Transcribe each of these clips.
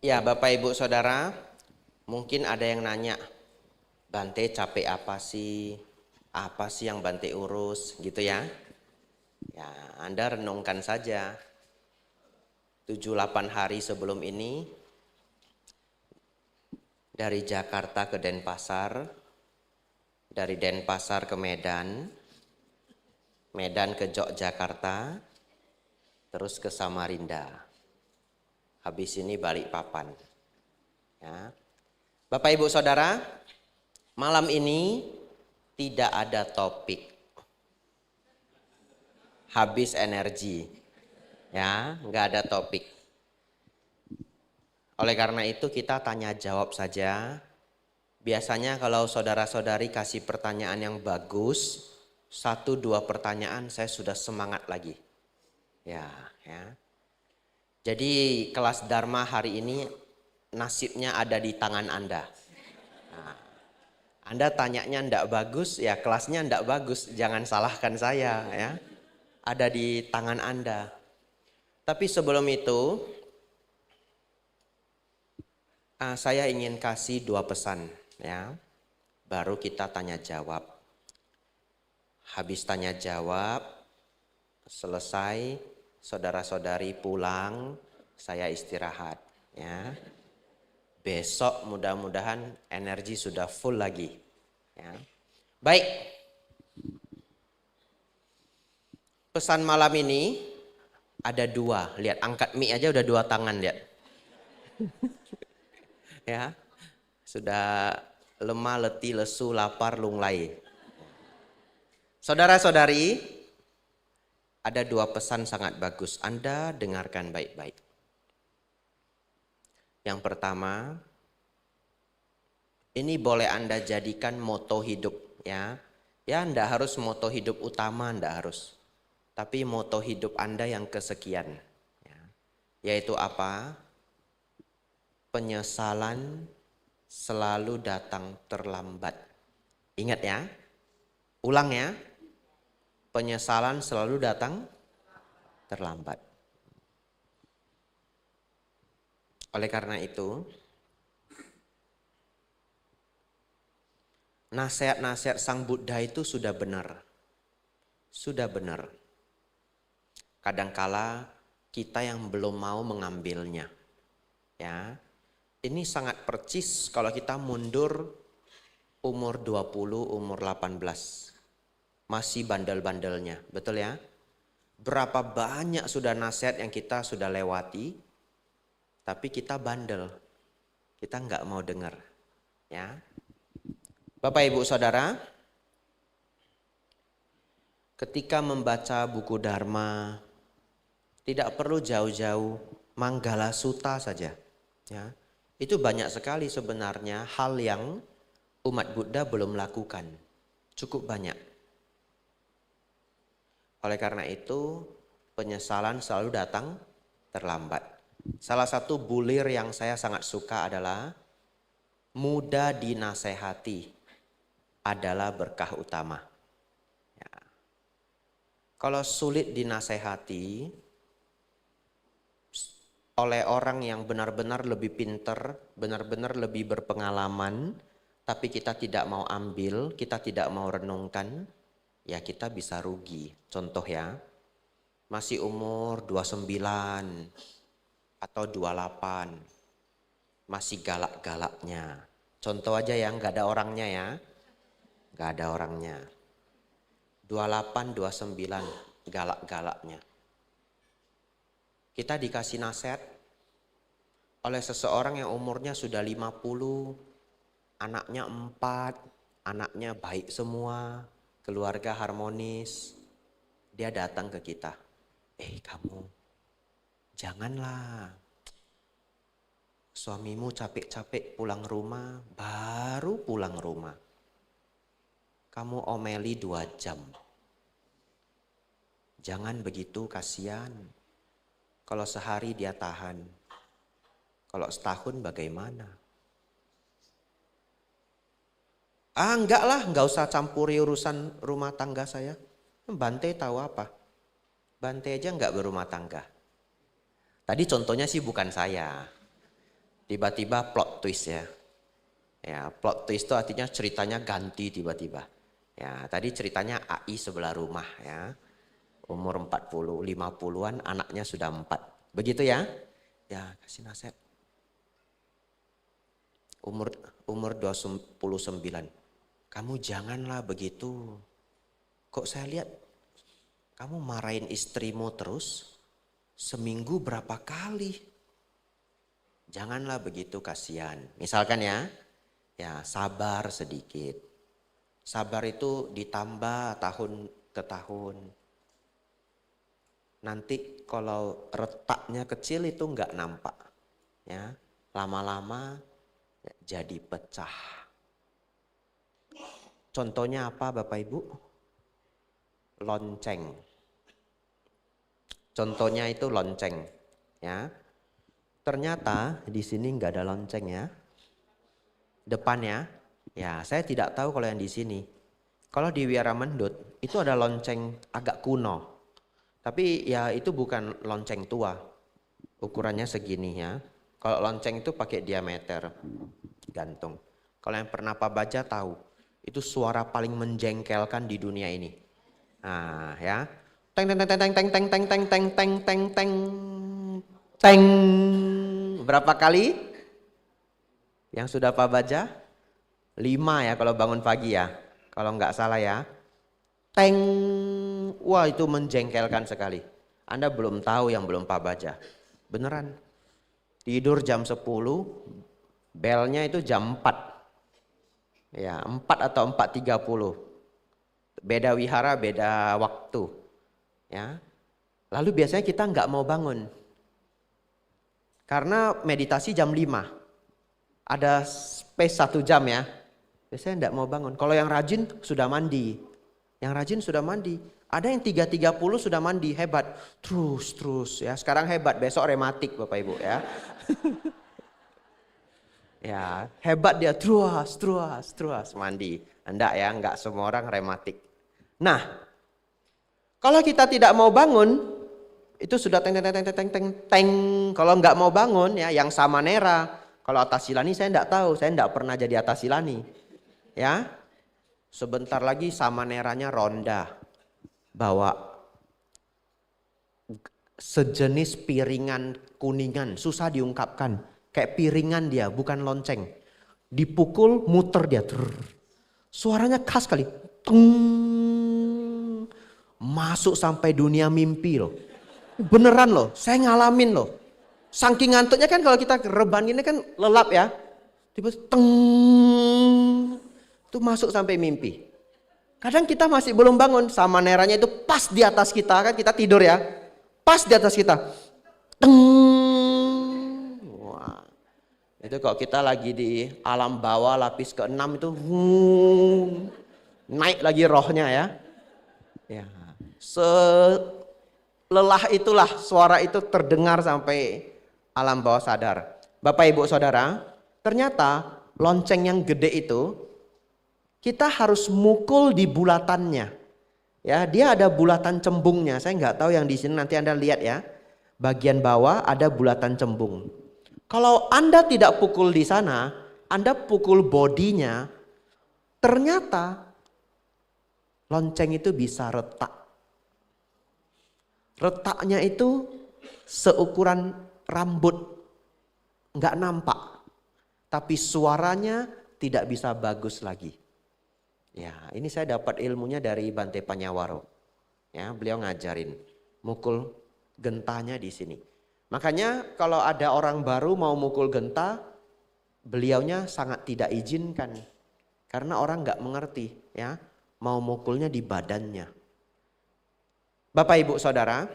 Ya, Bapak Ibu Saudara, mungkin ada yang nanya, Bante capek apa sih? Apa sih yang Bante urus gitu ya? Ya, Anda renungkan saja. 7-8 hari sebelum ini dari Jakarta ke Denpasar, dari Denpasar ke Medan, Medan ke Yogyakarta, terus ke Samarinda. Habis ini Balikpapan. Ya. Bapak Ibu Saudara, malam ini tidak ada topik. Habis energi. Ya, nggak ada topik. Oleh karena itu kita tanya jawab saja. Biasanya kalau saudara-saudari kasih pertanyaan yang bagus, 1-2 pertanyaan saya sudah semangat lagi. Ya. Jadi kelas Dharma hari ini nasibnya ada di tangan Anda. Nah, Anda tanyanya ndak bagus, ya kelasnya ndak bagus, jangan salahkan saya ya. Ada di tangan Anda. Tapi sebelum itu, saya ingin kasih 2 pesan ya. Baru kita tanya jawab. Habis tanya jawab, selesai, saudara-saudari pulang, saya istirahat ya. Besok mudah-mudahan energi sudah full lagi ya. Baik. Pesan malam ini ada 2. Lihat angkat mic aja udah 2 tangan, lihat. Ya. Sudah lemah, letih, lesu, lapar, lunglai. Saudara-saudari, ada 2 pesan sangat bagus. Anda dengarkan baik-baik. Yang pertama, ini boleh Anda jadikan moto hidup ya. Ya, Anda harus moto hidup utama, Anda harus. Tapi moto hidup Anda yang kesekian. Ya. Yaitu apa? Penyesalan selalu datang terlambat. Ingat ya. Ulang ya. Penyesalan selalu datang terlambat. Oleh karena itu, nasihat-nasihat Sang Buddha itu sudah benar. Sudah benar. Kadangkala kita yang belum mau mengambilnya. Ya. Ini sangat percis kalau kita mundur umur 20, umur 18. Masih bandel-bandelnya, betul ya? Berapa banyak sudah nasihat yang kita sudah lewati, tapi kita bandel. Kita nggak mau dengar. Ya. Bapak Ibu Saudara, ketika membaca buku Dharma, tidak perlu jauh-jauh, Manggala Sutta saja. Ya. Itu banyak sekali sebenarnya hal yang umat Buddha belum lakukan. Cukup banyak. Oleh karena itu, penyesalan selalu datang terlambat. Salah satu bulir yang saya sangat suka adalah mudah dinasehati adalah berkah utama. Ya. Kalau sulit dinasehati oleh orang yang benar-benar lebih pinter, benar-benar lebih berpengalaman, tapi kita tidak mau ambil, kita tidak mau renungkan, ya kita bisa rugi. Contoh ya, masih umur 29 atau 28, masih galak-galaknya. Contoh aja ya, nggak ada orangnya ya, nggak ada orangnya. 28, 29, galak-galaknya. Kita dikasih nasihat oleh seseorang yang umurnya sudah 50, anaknya 4, anaknya baik semua, keluarga harmonis. Dia datang ke kita. Kamu, janganlah. Suamimu capek-capek pulang rumah, baru pulang rumah. Kamu omeli 2 jam. Jangan begitu, kasihan. Kalau sehari dia tahan. Kalau setahun bagaimana? Enggak lah, enggak usah campuri urusan rumah tangga saya. Bante tahu apa? Bante aja enggak berumah tangga. Tadi contohnya sih bukan saya. Tiba-tiba plot twist ya. Ya, plot twist itu artinya ceritanya ganti tiba-tiba. Ya, tadi ceritanya AI sebelah rumah ya. Umur 40, 50-an, anaknya sudah 4. Begitu ya? Ya, kasih nasihat. Umur 29. Kamu janganlah begitu. Kok saya lihat kamu marahin istrimu terus? Seminggu berapa kali? Janganlah begitu, kasihan. Misalkan ya sabar sedikit. Sabar itu ditambah tahun ke tahun. Nanti kalau retaknya kecil itu enggak nampak. Ya, lama-lama jadi pecah. Contohnya apa Bapak Ibu? Lonceng. Contohnya itu lonceng, ya. Ternyata di sini enggak ada lonceng ya. Depannya, ya saya tidak tahu kalau yang di sini. Kalau di Wiaramendut itu ada lonceng agak kuno. Tapi ya itu bukan lonceng tua. Ukurannya segini ya. Kalau lonceng itu pakai diameter gantung. Kalau yang pernah Pak Baja tahu, itu suara paling menjengkelkan di dunia ini. Nah, ya. Teng teng teng teng teng teng teng teng teng teng teng teng teng. Berapa kali? Yang sudah Pak Baja? 5 ya kalau bangun pagi ya. Kalau nggak salah ya. Teng. Wah, itu menjengkelkan sekali. Anda belum tahu yang belum Pak Baja. Beneran. Tidur jam 10, belnya itu jam 4. Ya, 4 atau 4.30. Beda wihara, beda waktu. Ya. Lalu biasanya kita nggak mau bangun. Karena meditasi jam 5. Ada space 1 jam ya. Biasanya nggak mau bangun. Kalau yang rajin sudah mandi. Yang rajin sudah mandi. Ada yang 3.30 sudah mandi, hebat. Terus ya. Sekarang hebat, besok rematik Bapak Ibu ya. Ya, hebat dia terus mandi. Enggak ya, enggak semua orang rematik. Nah, kalau kita tidak mau bangun, itu sudah teng teng teng teng teng teng. Kalau enggak mau bangun ya, yang samanera. Kalau Atasilani saya enggak tahu, saya enggak pernah jadi Atasilani. Ya. Sebentar lagi samaneranya ronda. Bawa sejenis piringan kuningan, susah diungkapkan. Kayak piringan dia, bukan lonceng. Dipukul, muter dia. Suaranya khas kali. Masuk sampai dunia mimpi loh. Beneran loh, saya ngalamin loh. Saking ngantuknya kan kalau kita rebahan gini kan lelap ya. Tiba-tiba itu masuk sampai mimpi. Kadang kita masih belum bangun, samaneranya itu pas di atas kita, kan kita tidur ya. Pas di atas kita. Wah. Itu kalau kita lagi di alam bawah lapis ke-6 itu naik lagi rohnya ya. Ya. Selelah itulah suara itu terdengar sampai alam bawah sadar. Bapak Ibu Saudara, ternyata lonceng yang gede itu kita harus mukul di bulatannya. Ya, dia ada bulatan cembungnya. Saya nggak tahu yang di sini, nanti Anda lihat ya. Bagian bawah ada bulatan cembung. Kalau Anda tidak pukul di sana, Anda pukul bodinya, ternyata lonceng itu bisa retak. Retaknya itu seukuran rambut, nggak nampak. Tapi suaranya tidak bisa bagus lagi. Ya, ini saya dapat ilmunya dari Bante Panyawaro. Ya, beliau ngajarin mukul gentanya di sini. Makanya kalau ada orang baru mau mukul genta, beliaunya sangat tidak izinkan. Karena orang nggak mengerti, ya, mau mukulnya di badannya. Bapak Ibu Saudara,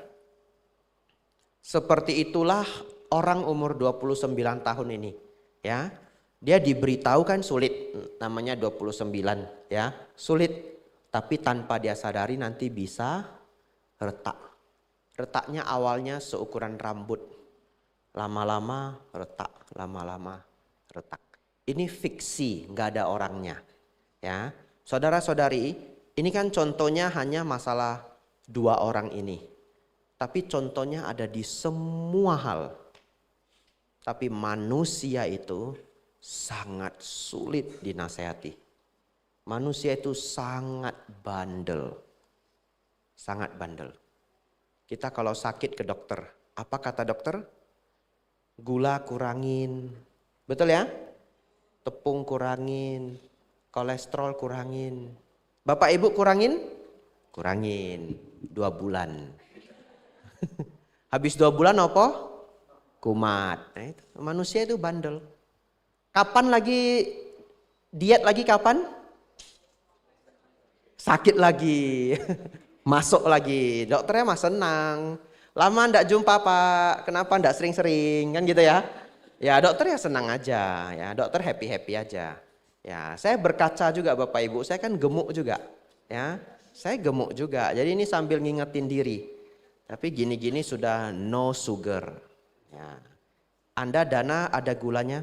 seperti itulah orang umur 29 tahun ini, ya. Dia diberitahu kan sulit, namanya 29 ya, sulit. Tapi tanpa dia sadari nanti bisa retak. Retaknya awalnya seukuran rambut, lama-lama retak, lama-lama retak. Ini fiksi, nggak ada orangnya. Ya, saudara-saudari, ini kan contohnya hanya masalah 2 orang ini. Tapi contohnya ada di semua hal. Tapi manusia itu sangat sulit dinasehati. Manusia itu sangat bandel. Sangat bandel. Kita kalau sakit ke dokter, apa kata dokter? Gula kurangin. Betul ya? Tepung kurangin. Kolesterol kurangin. Bapak ibu kurangin? Kurangin 2 bulan. Habis 2 bulan apa? Kumat. Nah, itu. Manusia itu bandel. Kapan lagi diet lagi kapan? Sakit lagi. Masuk lagi. Dokternya mah senang. Lama ndak jumpa Pak. Kenapa ndak sering-sering? Kan gitu ya. Ya dokter ya senang aja. Ya dokter happy-happy aja. Ya, saya berkaca juga Bapak Ibu, saya kan gemuk juga, ya. Saya gemuk juga. Jadi ini sambil ngingetin diri. Tapi gini-gini sudah no sugar. Ya. Anda dana ada gulanya?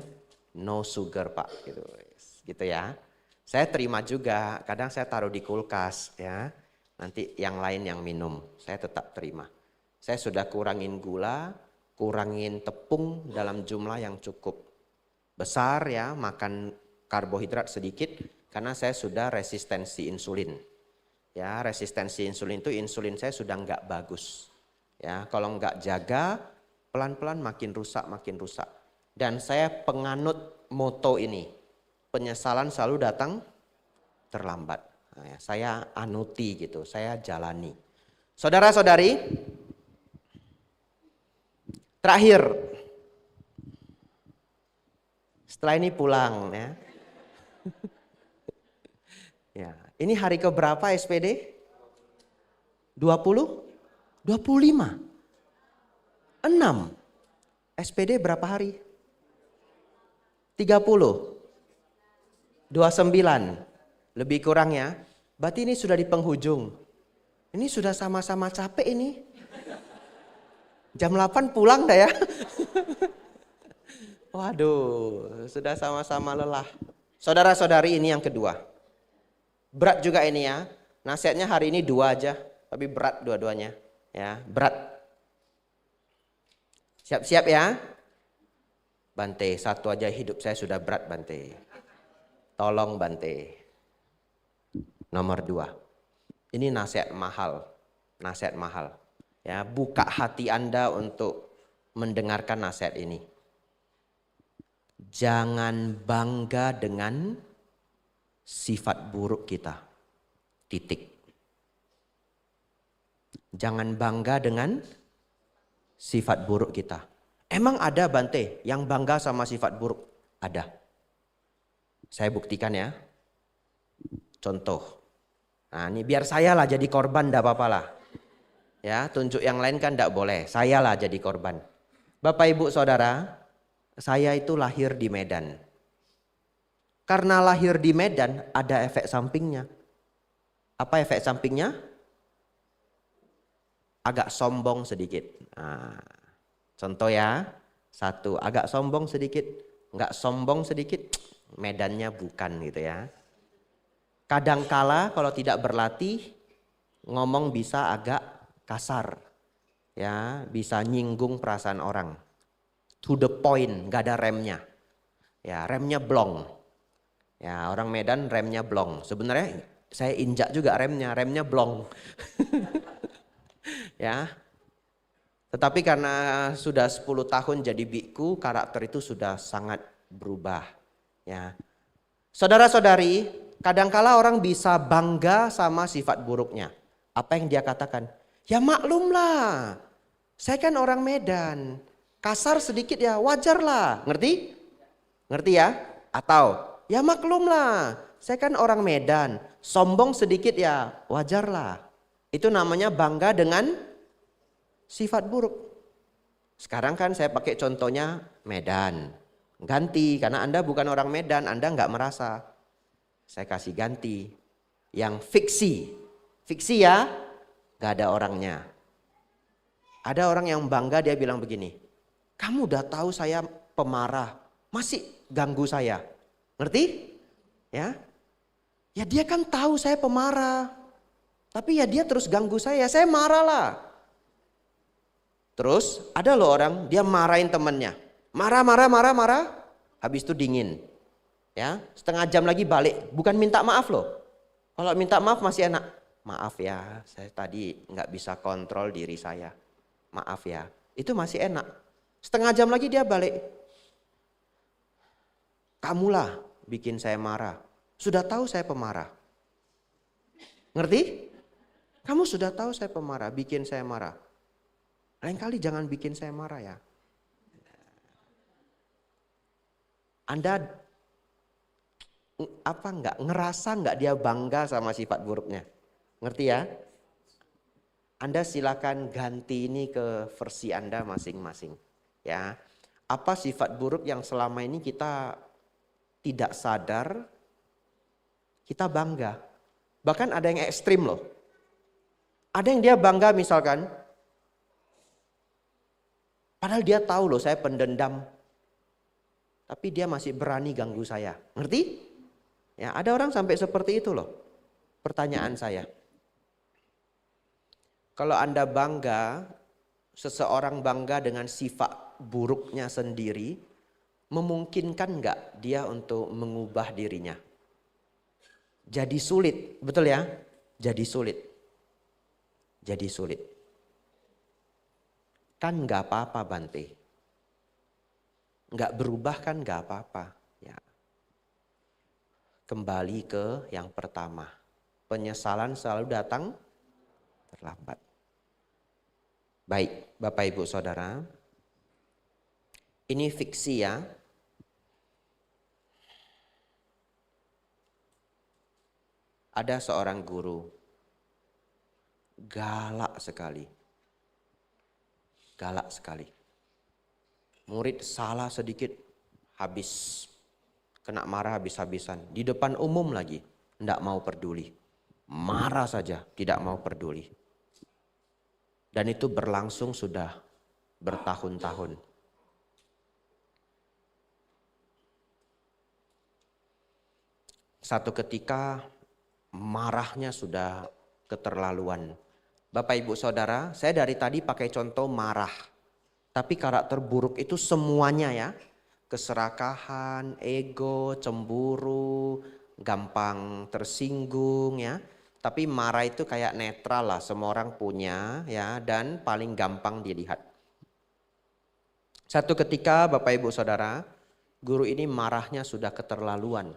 No sugar, Pak, gitu. Gitu ya. Saya terima juga, kadang saya taruh di kulkas, ya. Nanti yang lain yang minum, saya tetap terima. Saya sudah kurangin gula, kurangin tepung dalam jumlah yang cukup besar ya, makan karbohidrat sedikit karena saya sudah resistensi insulin. Ya, resistensi insulin itu insulin saya sudah nggak bagus. Ya, kalau nggak jaga pelan-pelan makin rusak, makin rusak. Dan saya penganut moto ini. Penyesalan selalu datang terlambat. Nah, ya, saya anuti gitu, saya jalani. Saudara-saudari, terakhir setelah ini pulang ya. Ya, ini hari keberapa SPD? 20? 25? 6? SPD berapa hari? 30? 29? Lebih kurang ya. Berarti ini sudah di penghujung. Ini sudah sama-sama capek ini. Jam 8 pulang dah ya. Waduh, sudah sama-sama lelah. Saudara-saudari, ini yang kedua. Berat juga ini ya. Nasihatnya hari ini 2 aja, tapi berat dua-duanya. Ya, berat. Siap-siap ya. Bante, satu aja hidup saya sudah berat Bante. Tolong Bante. Nomor 2. Ini nasihat mahal. Nasihat mahal. Ya, buka hati Anda untuk mendengarkan nasihat ini. Jangan bangga dengan sifat buruk kita. Titik. Jangan bangga dengan sifat buruk kita. Emang ada Bante yang bangga sama sifat buruk? Ada. Saya buktikan ya. Contoh. Nah ini biar saya lah jadi korban, enggak apa-apa lah. Ya, tunjuk yang lain kan enggak boleh. Saya lah jadi korban. Bapak Ibu Saudara, saya itu lahir di Medan. Karena lahir di Medan ada efek sampingnya. Apa efek sampingnya? Agak sombong sedikit. Nah, contoh ya, 1, agak sombong sedikit. Enggak sombong sedikit, medannya bukan gitu ya. Kadangkala kalau tidak berlatih, ngomong bisa agak kasar. Ya, bisa nyinggung perasaan orang. To the point, gak ada remnya. Ya, remnya blong. Ya, orang Medan remnya blong. Sebenarnya saya injak juga remnya blong. Ya. Tetapi karena sudah 10 tahun jadi biku, karakter itu sudah sangat berubah. Ya. Saudara-saudari, kadangkala orang bisa bangga sama sifat buruknya. Apa yang dia katakan? Ya maklumlah, saya kan orang Medan. Kasar sedikit ya wajar lah, ngerti? Ngerti ya? Atau ya maklumlah, saya kan orang Medan. Sombong sedikit ya wajar lah. Itu namanya bangga dengan sifat buruk. Sekarang kan saya pakai contohnya Medan. Ganti, karena Anda bukan orang Medan, Anda nggak merasa. Saya kasih ganti. Yang fiksi. Fiksi ya, nggak ada orangnya. Ada orang yang bangga, dia bilang begini. Kamu udah tahu saya pemarah, masih ganggu saya. Ngerti? Ya. Ya dia kan tahu saya pemarah. Tapi ya dia terus ganggu saya marah lah. Terus ada loh orang, dia marahin temannya. Marah, marah, marah, marah. Habis itu dingin. Ya, setengah jam lagi balik. Bukan minta maaf loh. Kalau minta maaf masih enak. Maaf ya, saya tadi nggak bisa kontrol diri saya. Maaf ya. Itu masih enak. Setengah jam lagi dia balik. Kamulah bikin saya marah. Sudah tahu saya pemarah. Ngerti? Kamu sudah tahu saya pemarah, bikin saya marah. Lain kali jangan bikin saya marah ya. Anda ngerasa nggak dia bangga sama sifat buruknya? Ngerti ya? Anda silakan ganti ini ke versi Anda masing-masing. Ya, apa sifat buruk yang selama ini kita tidak sadar, kita bangga. Bahkan ada yang ekstrim loh. Ada yang dia bangga misalkan, padahal dia tahu loh saya pendendam, tapi dia masih berani ganggu saya. Ngerti? Ya, ada orang sampai seperti itu loh. Pertanyaan saya, kalau Anda bangga, seseorang bangga dengan sifat buruknya sendiri, memungkinkan nggak dia untuk mengubah dirinya? Jadi sulit, betul ya? Jadi sulit. Jadi sulit. Kan nggak apa-apa Bante. Nggak berubah kan nggak apa-apa. Ya. Kembali ke yang pertama. Penyesalan selalu datang terlambat. Baik, Bapak Ibu Saudara. Ini fiksi ya. Ada seorang guru. Galak sekali. Galak sekali. Murid salah sedikit habis. Kena marah habis-habisan. Di depan umum lagi. Tidak mau peduli. Marah saja, tidak mau peduli. Dan itu berlangsung sudah bertahun-tahun. Satu ketika marahnya sudah keterlaluan. Bapak Ibu Saudara, saya dari tadi pakai contoh marah. Tapi karakter buruk itu semuanya ya. Keserakahan, ego, cemburu, gampang tersinggung ya. Tapi marah itu kayak netral lah, semua orang punya ya, dan paling gampang dilihat. Satu ketika Bapak Ibu Saudara, guru ini marahnya sudah keterlaluan.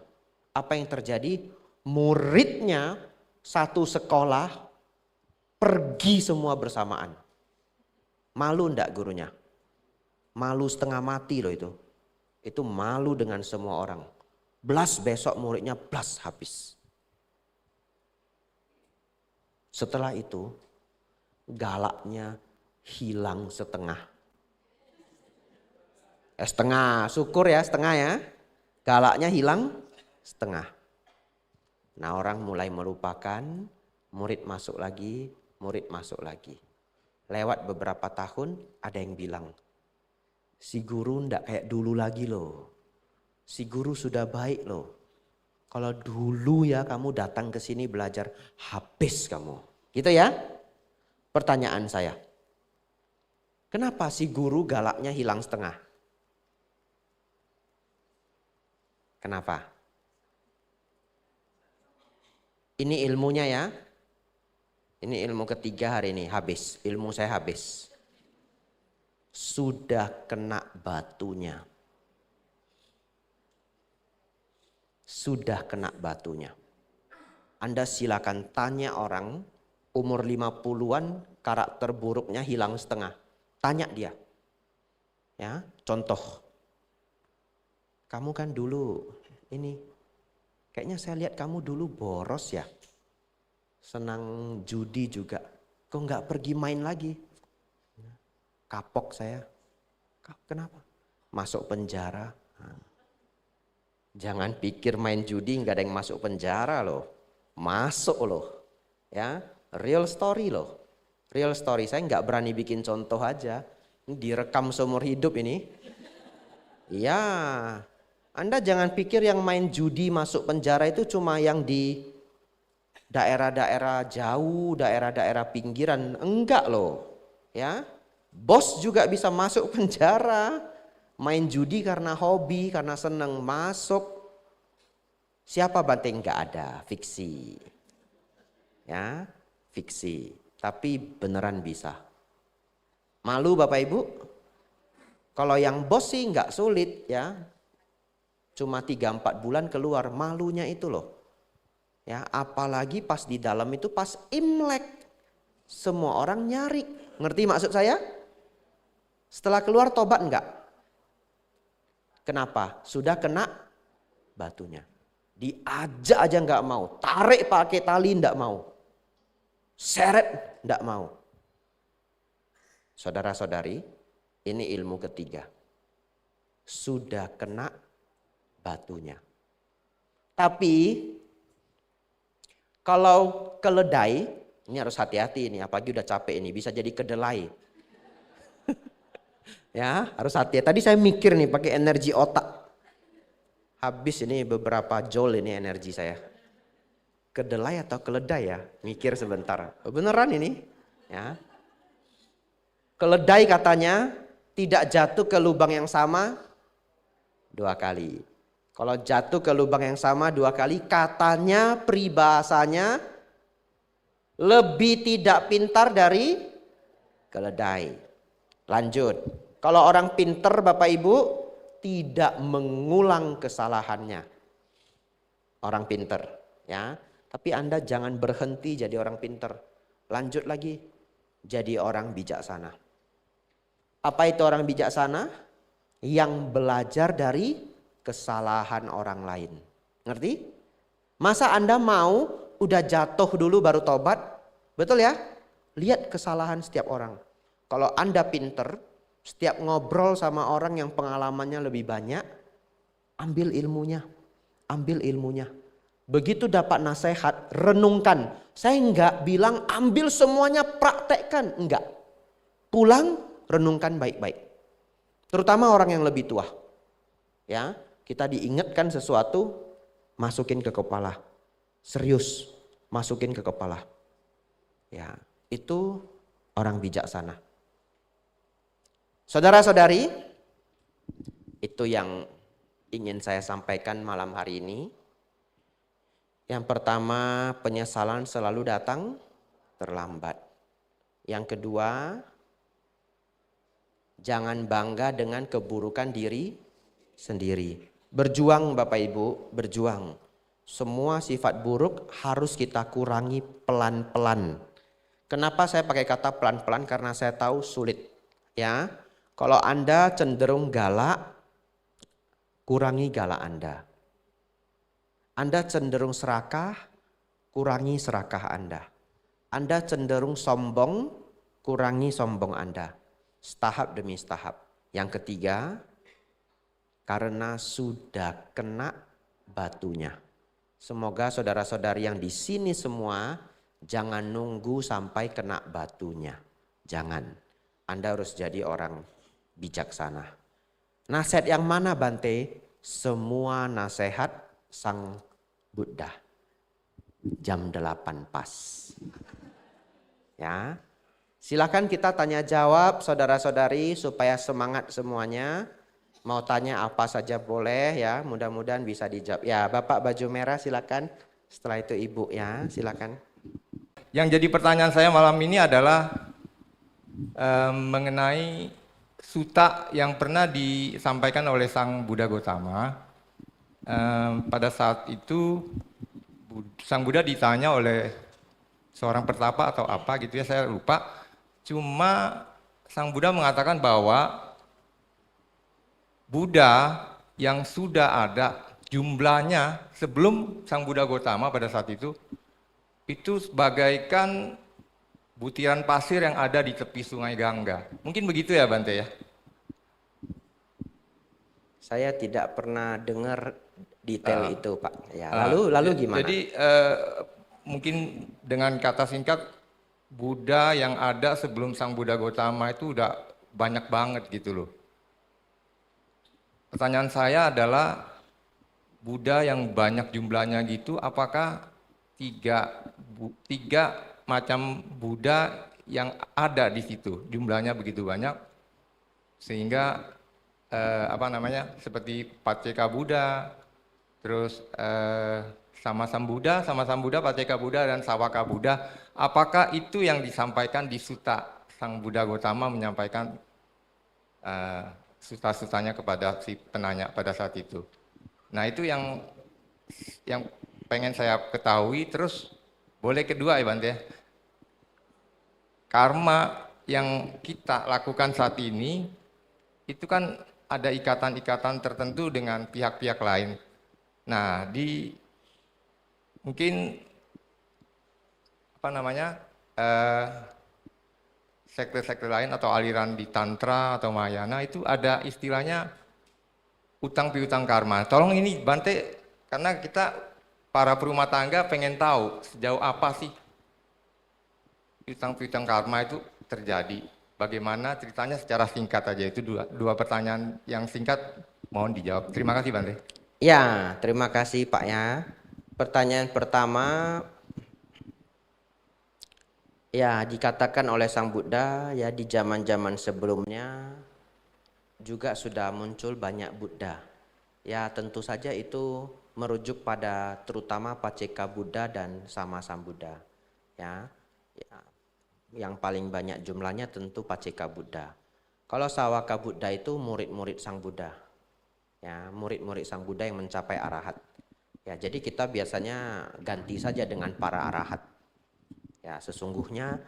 Apa yang terjadi? Muridnya satu sekolah pergi semua bersamaan. Malu enggak gurunya? Malu setengah mati loh itu. Itu malu dengan semua orang. Blas besok muridnya blas habis. Setelah itu galaknya hilang setengah. Setengah, syukur ya setengah ya. Galaknya hilang setengah. Nah orang mulai melupakan, murid masuk lagi, murid masuk lagi. Lewat beberapa tahun ada yang bilang, si guru ndak kayak dulu lagi loh. Si guru sudah baik loh. Kalau dulu ya kamu datang ke sini belajar, habis kamu. Gitu ya? Pertanyaan saya. Kenapa si guru galaknya hilang setengah? Kenapa? Ini ilmunya ya. Ini ilmu ketiga hari ini, habis. Ilmu saya habis. Sudah kena batunya. Sudah kena batunya. Anda silakan tanya orang umur 50-an karakter buruknya hilang setengah. Tanya dia. Ya, contoh. Kamu kan dulu ini, kayaknya saya lihat kamu dulu boros ya. Senang judi juga. Kok nggak pergi main lagi? Kapok saya. Kenapa? Masuk penjara. Jangan pikir main judi nggak ada yang masuk penjara loh. Masuk loh. Ya, real story loh. Real story. Saya nggak berani bikin contoh aja. Ini direkam seumur hidup ini. Iya. Anda jangan pikir yang main judi masuk penjara itu cuma yang di daerah-daerah jauh, daerah-daerah pinggiran. Enggak loh. Ya. Bos juga bisa masuk penjara. Main judi karena hobi, karena seneng masuk. Siapa Bante? Nggak ada, fiksi. Ya, fiksi. Tapi beneran bisa. Malu Bapak Ibu? Kalau yang bos sih nggak sulit ya. Cuma 3-4 bulan keluar, malunya itu loh. Ya, apalagi pas di dalam itu pas Imlek. Semua orang nyari. Ngerti maksud saya? Setelah keluar tobat enggak? Kenapa? Sudah kena batunya. Diajak aja enggak mau. Tarik pakai tali enggak mau. Seret enggak mau. Saudara-saudari, ini ilmu ketiga. Sudah kena batunya. Tapi kalau keledai, ini harus hati-hati ini, apalagi udah capek ini, bisa jadi kedelai. Ya, harus hati-hati. Tadi saya mikir nih pakai energi otak. Habis ini beberapa joule ini energi saya. Kedelai atau keledai ya? Mikir sebentar. Beneran ini? Ya. Keledai katanya tidak jatuh ke lubang yang sama 2 kali. Kalau jatuh ke lubang yang sama 2 kali, katanya peribahasanya lebih tidak pintar dari keledai. Lanjut. Kalau orang pintar Bapak Ibu tidak mengulang kesalahannya. Orang pintar, ya. Tapi Anda jangan berhenti jadi orang pintar. Lanjut lagi jadi orang bijaksana. Apa itu orang bijaksana? Yang belajar dari kesalahan orang lain. Ngerti? Masa Anda mau udah jatuh dulu baru tobat? Betul ya? Lihat kesalahan setiap orang. Kalau Anda pinter, setiap ngobrol sama orang yang pengalamannya lebih banyak, ambil ilmunya. Ambil ilmunya. Begitu dapat nasihat, renungkan. Saya enggak bilang ambil semuanya praktekkan. Enggak. Pulang, renungkan baik-baik. Terutama orang yang lebih tua. Ya, kita diingatkan sesuatu, masukin ke kepala. Serius, masukin ke kepala. Ya, itu orang bijaksana. Saudara-saudari, itu yang ingin saya sampaikan malam hari ini. Yang pertama, penyesalan selalu datang terlambat. Yang kedua, jangan bangga dengan keburukan diri sendiri. Berjuang Bapak Ibu, berjuang. Semua sifat buruk harus kita kurangi pelan-pelan. Kenapa saya pakai kata pelan-pelan? Karena saya tahu sulit. Ya, kalau Anda cenderung galak, kurangi galak Anda. Anda cenderung serakah, kurangi serakah Anda. Anda cenderung sombong, kurangi sombong Anda. Setahap demi setahap. Yang ketiga, karena sudah kena batunya. Semoga saudara-saudari yang di sini semua jangan nunggu sampai kena batunya. Jangan. Anda harus jadi orang bijaksana. Nasihat yang mana Bante? Semua nasihat Sang Buddha. Jam 8 pas. Ya. Silakan kita tanya jawab saudara-saudari supaya semangat semuanya. Mau tanya apa saja boleh ya, mudah-mudahan bisa dijawab. Ya, Bapak baju merah silakan. Setelah itu Ibu ya, silakan. Yang jadi pertanyaan saya malam ini adalah mengenai suta yang pernah disampaikan oleh Sang Buddha Gotama. Pada saat itu Sang Buddha ditanya oleh seorang pertapa atau apa gitu ya, saya lupa. Cuma Sang Buddha mengatakan bahwa Buddha yang sudah ada jumlahnya sebelum Sang Buddha Gotama pada saat itu bagaikan butiran pasir yang ada di tepi sungai Gangga. Mungkin begitu ya Bante ya? Saya tidak pernah dengar detail itu Pak. Ya, lalu gimana? Jadi mungkin dengan kata singkat, Buddha yang ada sebelum Sang Buddha Gotama itu udah banyak banget gitu loh. Pertanyaan saya adalah, Buddha yang banyak jumlahnya gitu, apakah tiga macam Buddha yang ada di situ, jumlahnya begitu banyak, sehingga seperti Pacceka Buddha, terus sama Sambuddha, Pacceka Buddha, dan Sawaka Buddha. Apakah itu yang disampaikan di Sutta Sang Buddha Gotama menyampaikan suta-sutanya kepada si penanya pada saat itu? Nah itu yang pengen saya ketahui. Terus boleh kedua ya Bante, karma yang kita lakukan saat ini itu kan ada ikatan-ikatan tertentu dengan pihak-pihak lain. Nah, mungkin sekte-sekte lain atau aliran di Tantra atau Mahayana itu ada istilahnya utang piutang karma. Tolong ini Bante, karena kita para perumah tangga pengen tahu sejauh apa sih utang piutang karma itu terjadi. Bagaimana ceritanya secara singkat aja, itu dua pertanyaan yang singkat, mohon dijawab. Terima kasih Bante. Ya, terima kasih Pak ya. Pertanyaan pertama, ya dikatakan oleh Sang Buddha ya di zaman-zaman sebelumnya juga sudah muncul banyak Buddha. Ya tentu saja itu merujuk pada terutama Pacceka Buddha dan Sama Sambuddha. Ya, yang paling banyak jumlahnya tentu Pacceka Buddha. Kalau Sawaka Buddha itu murid-murid Sang Buddha. Ya, murid-murid Sang Buddha yang mencapai arahat. Ya, jadi kita biasanya ganti saja dengan para arahat. Ya, sesungguhnya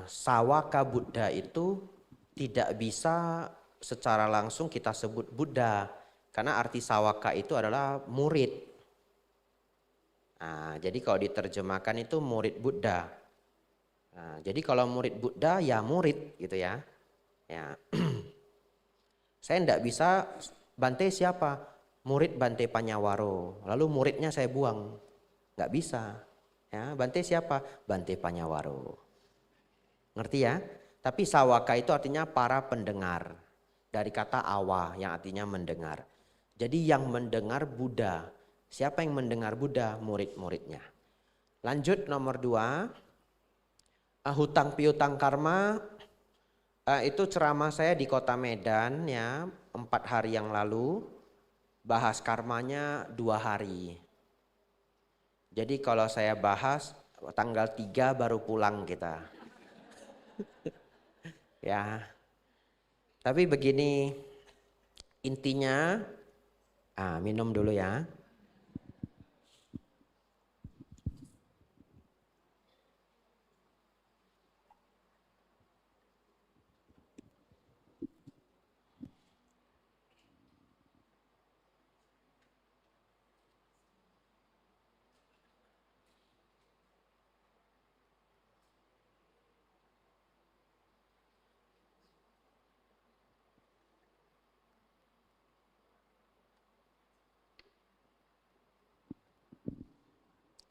Sawaka Buddha itu tidak bisa secara langsung kita sebut Buddha, karena arti Sawaka itu adalah murid. Nah, jadi kalau diterjemahkan itu murid Buddha. Nah, jadi kalau murid Buddha ya murid gitu ya. Ya. Saya tidak bisa Bante siapa? Murid Bante Panyawaro. Lalu muridnya saya buang. Nggak bisa. Ya, Bante siapa? Bante Panyawaro. Ngerti ya? Tapi Sawaka itu artinya para pendengar. Dari kata awa yang artinya mendengar. Jadi yang mendengar Buddha. Siapa yang mendengar Buddha? Murid-muridnya. Lanjut nomor 2. Hutang piutang karma, itu ceramah saya di Kota Medan ya 4 hari yang lalu, bahas karmanya 2 hari. Jadi kalau saya bahas tanggal 3 baru pulang kita. Ya. Tapi begini intinya, minum dulu ya.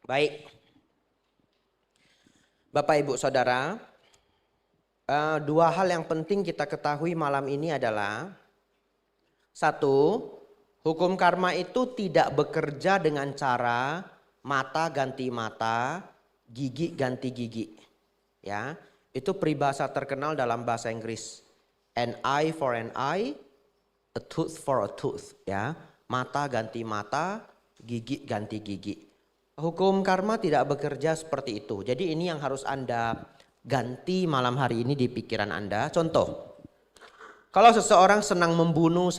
Baik, Bapak Ibu Saudara, 2 hal yang penting kita ketahui malam ini adalah 1, hukum karma itu tidak bekerja dengan cara mata ganti mata, gigi ganti gigi. Ya, itu peribahasa terkenal dalam bahasa Inggris. An eye for an eye, a tooth for a tooth. Ya, mata ganti mata, gigi ganti gigi. Hukum karma tidak bekerja seperti itu. Jadi ini yang harus Anda ganti malam hari ini di pikiran Anda. Contoh, kalau seseorang senang membunuh,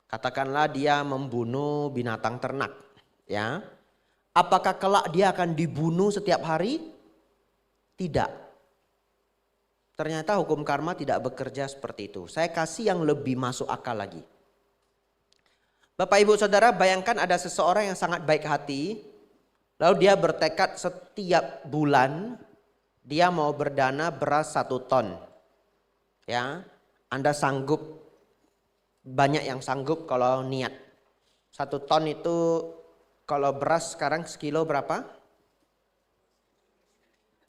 katakanlah dia membunuh binatang ternak, ya. Apakah kelak dia akan dibunuh setiap hari? Tidak. Ternyata hukum karma tidak bekerja seperti itu. Saya kasih yang lebih masuk akal lagi. Bapak Ibu Saudara, bayangkan ada seseorang yang sangat baik hati, lalu dia bertekad setiap bulan dia mau berdana beras 1 ton. Ya, Anda sanggup, banyak yang sanggup kalau niat. 1 ton itu kalau beras sekarang sekilo berapa?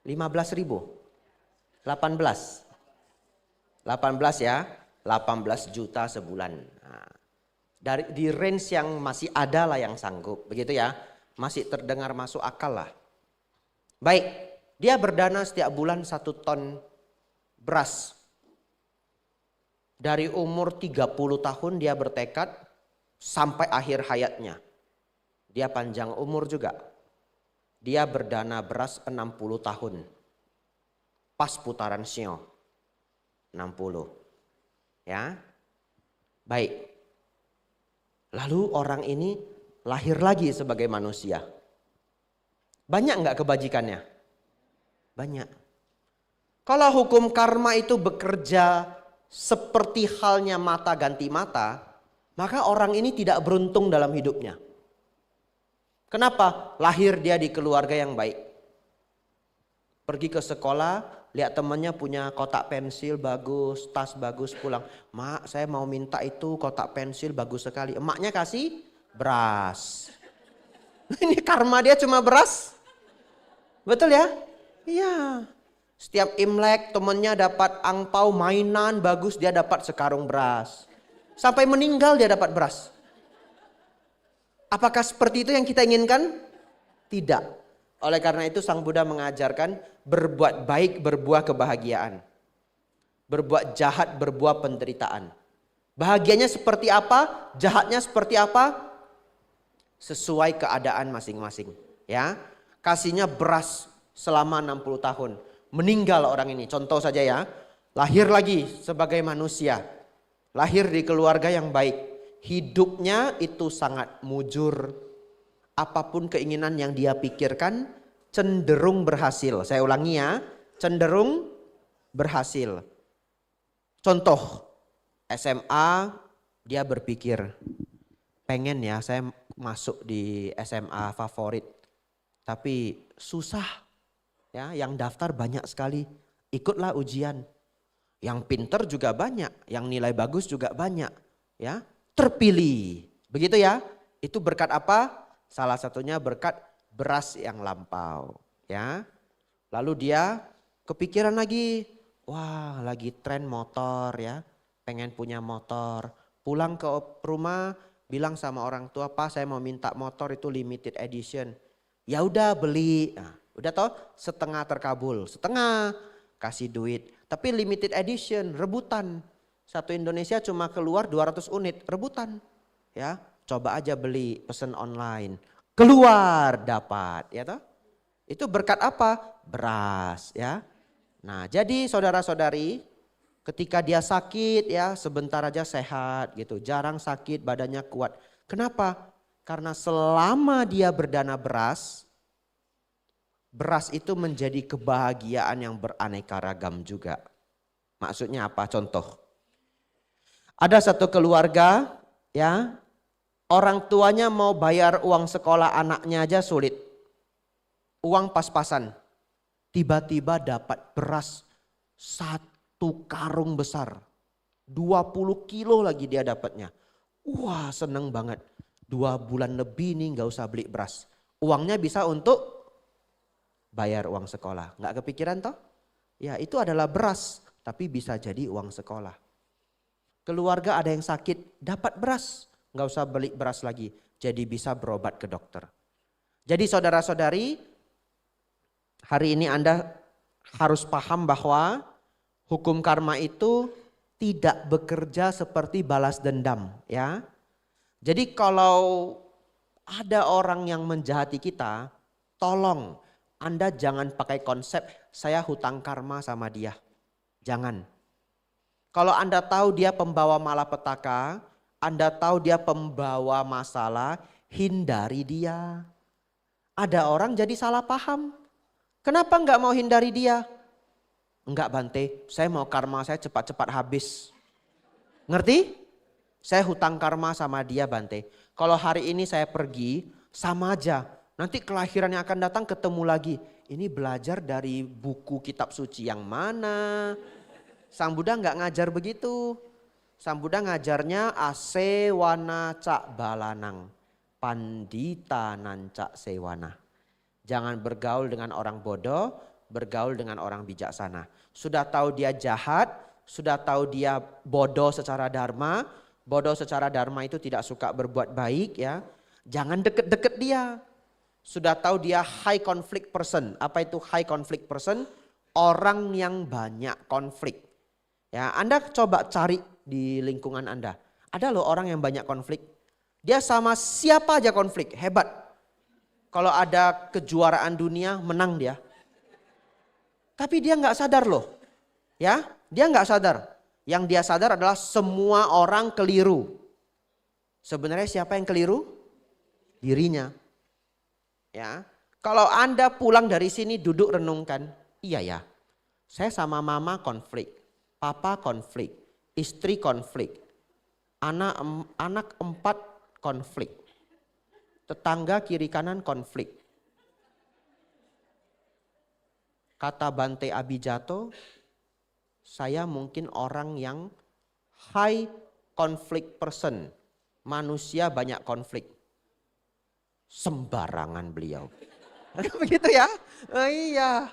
15.000. 18 ya, 18 juta sebulan. Nah, di range yang masih ada lah yang sanggup, begitu ya, masih terdengar masuk akal lah. Baik, dia berdana setiap bulan 1 ton beras. Dari umur 30 tahun dia bertekad sampai akhir hayatnya. Dia panjang umur juga. Dia berdana beras 60 tahun. Pas putaran sio. 60. Ya. Baik. Lalu orang ini lahir lagi sebagai manusia. Banyak nggak kebajikannya? Banyak. Kalau hukum karma itu bekerja seperti halnya mata ganti mata, maka orang ini tidak beruntung dalam hidupnya. Kenapa? Lahir dia di keluarga yang baik. Pergi ke sekolah, lihat temannya punya kotak pensil bagus, tas bagus, pulang. Mak, saya mau minta itu kotak pensil bagus sekali. Emaknya kasih beras. Ini karma dia cuma beras. Betul ya? Iya. Setiap Imlek temennya dapat angpau mainan bagus, dia dapat sekarung beras. Sampai meninggal dia dapat beras. Apakah seperti itu yang kita inginkan? Tidak. Oleh karena itu Sang Buddha mengajarkan berbuat baik berbuah kebahagiaan. Berbuat jahat berbuah penderitaan. Bahagianya seperti apa? Jahatnya seperti apa? Sesuai keadaan masing-masing. Ya. Kasihnya beras selama 60 tahun. Meninggal orang ini. Contoh saja ya. Lahir lagi sebagai manusia. Lahir di keluarga yang baik. Hidupnya itu sangat mujur. Apapun keinginan yang dia pikirkan cenderung berhasil. Saya ulangi ya. Cenderung berhasil. Contoh. SMA dia berpikir. Pengen ya saya masuk di SMA favorit. Tapi susah, ya, yang daftar banyak sekali. Ikutlah ujian. Yang pinter juga banyak, yang nilai bagus juga banyak, ya. Terpilih. Begitu ya. Itu berkat apa? Salah satunya berkat beras yang lampau, ya. Lalu dia kepikiran lagi, wah, lagi tren motor ya. Pengen punya motor. Pulang ke rumah, bilang sama orang tua, "Pak, saya mau minta motor itu limited edition." Ya udah beli, nah, udah toh setengah terkabul, setengah kasih duit. Tapi limited edition, rebutan. Satu Indonesia cuma keluar 200 unit, rebutan. Ya, coba aja beli, pesen online. Keluar dapat, ya toh. Itu berkat apa? Beras, ya. Nah, jadi saudara-saudari, ketika dia sakit ya, sebentar aja sehat gitu, jarang sakit, badannya kuat. Kenapa? Karena selama dia berdana beras, beras itu menjadi kebahagiaan yang beraneka ragam juga. Maksudnya apa? Contoh. Ada satu keluarga ya, orang tuanya mau bayar uang sekolah anaknya aja sulit. Uang pas-pasan. Tiba-tiba dapat beras 1 karung besar. 20 kilo lagi dia dapatnya. Wah, seneng banget. 2 bulan lebih nih gak usah beli beras. Uangnya bisa untuk bayar uang sekolah. Gak kepikiran toh? Ya itu adalah beras. Tapi bisa jadi uang sekolah. Keluarga ada yang sakit dapat beras. Gak usah beli beras lagi. Jadi bisa berobat ke dokter. Jadi saudara-saudari, hari ini Anda harus paham bahwa hukum karma itu tidak bekerja seperti balas dendam, ya. Jadi kalau ada orang yang menjahati kita, tolong Anda jangan pakai konsep saya hutang karma sama dia. Jangan. Kalau Anda tahu dia pembawa malapetaka, Anda tahu dia pembawa masalah, hindari dia. Ada orang jadi salah paham. Kenapa enggak mau hindari dia? Enggak Bante, saya mau karma saya cepat-cepat habis. Ngerti? Saya hutang karma sama dia Bante. Kalau hari ini saya pergi sama aja. Nanti kelahiran yang akan datang ketemu lagi. Ini belajar dari buku kitab suci yang mana? Sang Buddha enggak ngajar begitu. Sang Buddha ngajarnya asewana cak balanang. Pandita nancak sewana. Jangan bergaul dengan orang bodoh, bergaul dengan orang bijaksana. Sudah tahu dia jahat, sudah tahu dia bodoh secara dharma. Bodoh secara dharma itu tidak suka berbuat baik ya. Jangan deket-deket dia. Sudah tahu dia high conflict person. Apa itu high conflict person? Orang yang banyak konflik. Ya, Anda coba cari di lingkungan Anda. Ada loh orang yang banyak konflik. Dia sama siapa aja konflik, hebat. Kalau ada kejuaraan dunia, menang dia. Tapi dia nggak sadar loh. Ya, dia nggak sadar. Yang dia sadar adalah semua orang keliru. Sebenarnya siapa yang keliru? Dirinya. Ya, kalau Anda pulang dari sini duduk renungkan, iya ya, saya sama mama konflik, papa konflik, istri konflik, anak 4 konflik, tetangga kiri kanan konflik. Kata Bante Abijato, saya mungkin orang yang high conflict person, manusia banyak konflik. Sembarangan beliau. Begitu ya? Oh, iya.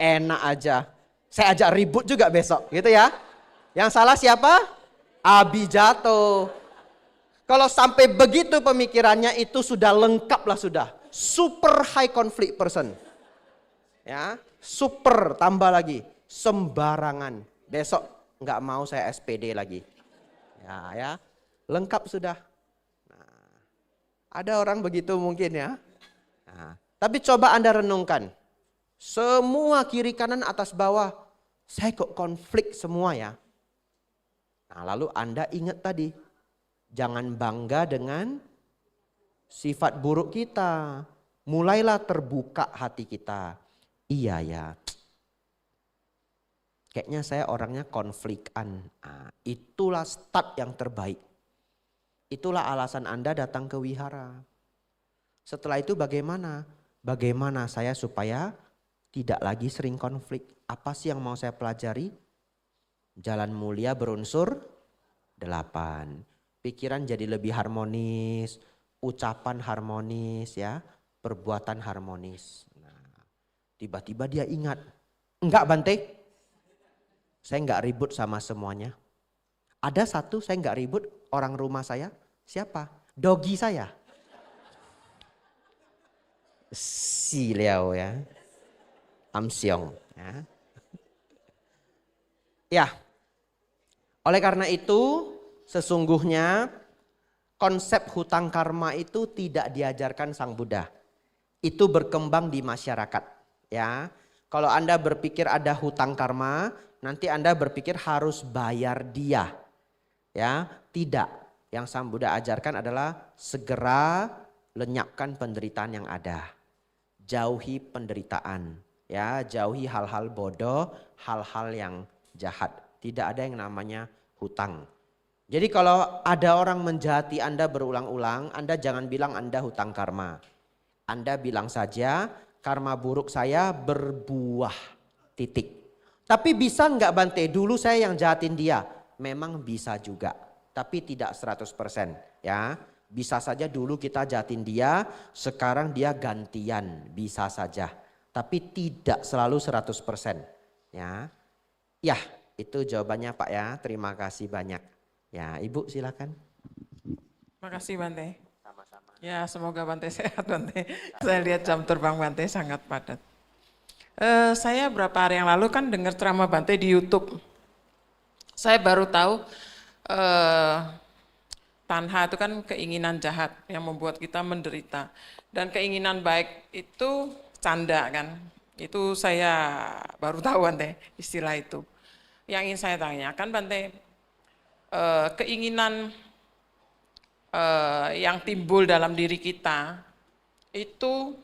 Enak aja. Saya ajak ribut juga besok, gitu ya. Yang salah siapa? Abijato. Kalau sampai begitu pemikirannya itu sudah lengkap lah sudah. Super high conflict person. Ya, super tambah lagi. Sembarangan. Besok nggak mau saya SPD lagi. Ya, lengkap sudah. Ada orang begitu mungkin ya. Nah, tapi coba Anda renungkan. Semua kiri kanan atas bawah. Saya kok konflik semua ya. Nah, lalu Anda ingat tadi. Jangan bangga dengan sifat buruk kita. Mulailah terbuka hati kita. Iya ya. Kayaknya saya orangnya konflikan. Nah, itulah start yang terbaik. Itulah alasan Anda datang ke wihara. Setelah itu bagaimana? Bagaimana saya supaya tidak lagi sering konflik? Apa sih yang mau saya pelajari? Jalan mulia berunsur 8. Pikiran jadi lebih harmonis, ucapan harmonis ya, perbuatan harmonis. Nah, tiba-tiba dia ingat, enggak Bante, saya enggak ribut sama semuanya. Ada satu saya enggak ribut, orang rumah saya. Siapa? Dogi saya. Si Liao ya. Amsyong. Ya. Oleh karena itu sesungguhnya konsep hutang karma itu tidak diajarkan Sang Buddha. Itu berkembang di masyarakat. Ya. Kalau Anda berpikir ada hutang karma, nanti Anda berpikir harus bayar dia. Ya, tidak. Yang Sang Buddha ajarkan adalah segera lenyapkan penderitaan yang ada. Jauhi penderitaan, ya, jauhi hal-hal bodoh, hal-hal yang jahat. Tidak ada yang namanya hutang. Jadi kalau ada orang menjahati Anda berulang-ulang, Anda jangan bilang Anda hutang karma. Anda bilang saja karma buruk saya berbuah, titik. Tapi bisa enggak Bante, dulu saya yang jahatin dia? Memang bisa juga. Tapi tidak 100% ya. Bisa saja dulu kita jahatin dia, sekarang dia gantian, bisa saja. Tapi tidak selalu 100% ya. Ya, itu jawabannya Pak ya. Terima kasih banyak. Ya, Ibu silakan. Terima kasih Bante. Sama-sama. Ya, semoga Bante sehat Bante. Saya lihat jam terbang Bante sangat padat. Saya berapa hari yang lalu kan dengar ceramah Bante di YouTube. Saya baru tahu tanha itu kan keinginan jahat yang membuat kita menderita. Dan keinginan baik itu canda kan. Itu saya baru tahu Bante istilah itu. Yang ingin saya tanyakan Bante, keinginan yang timbul dalam diri kita itu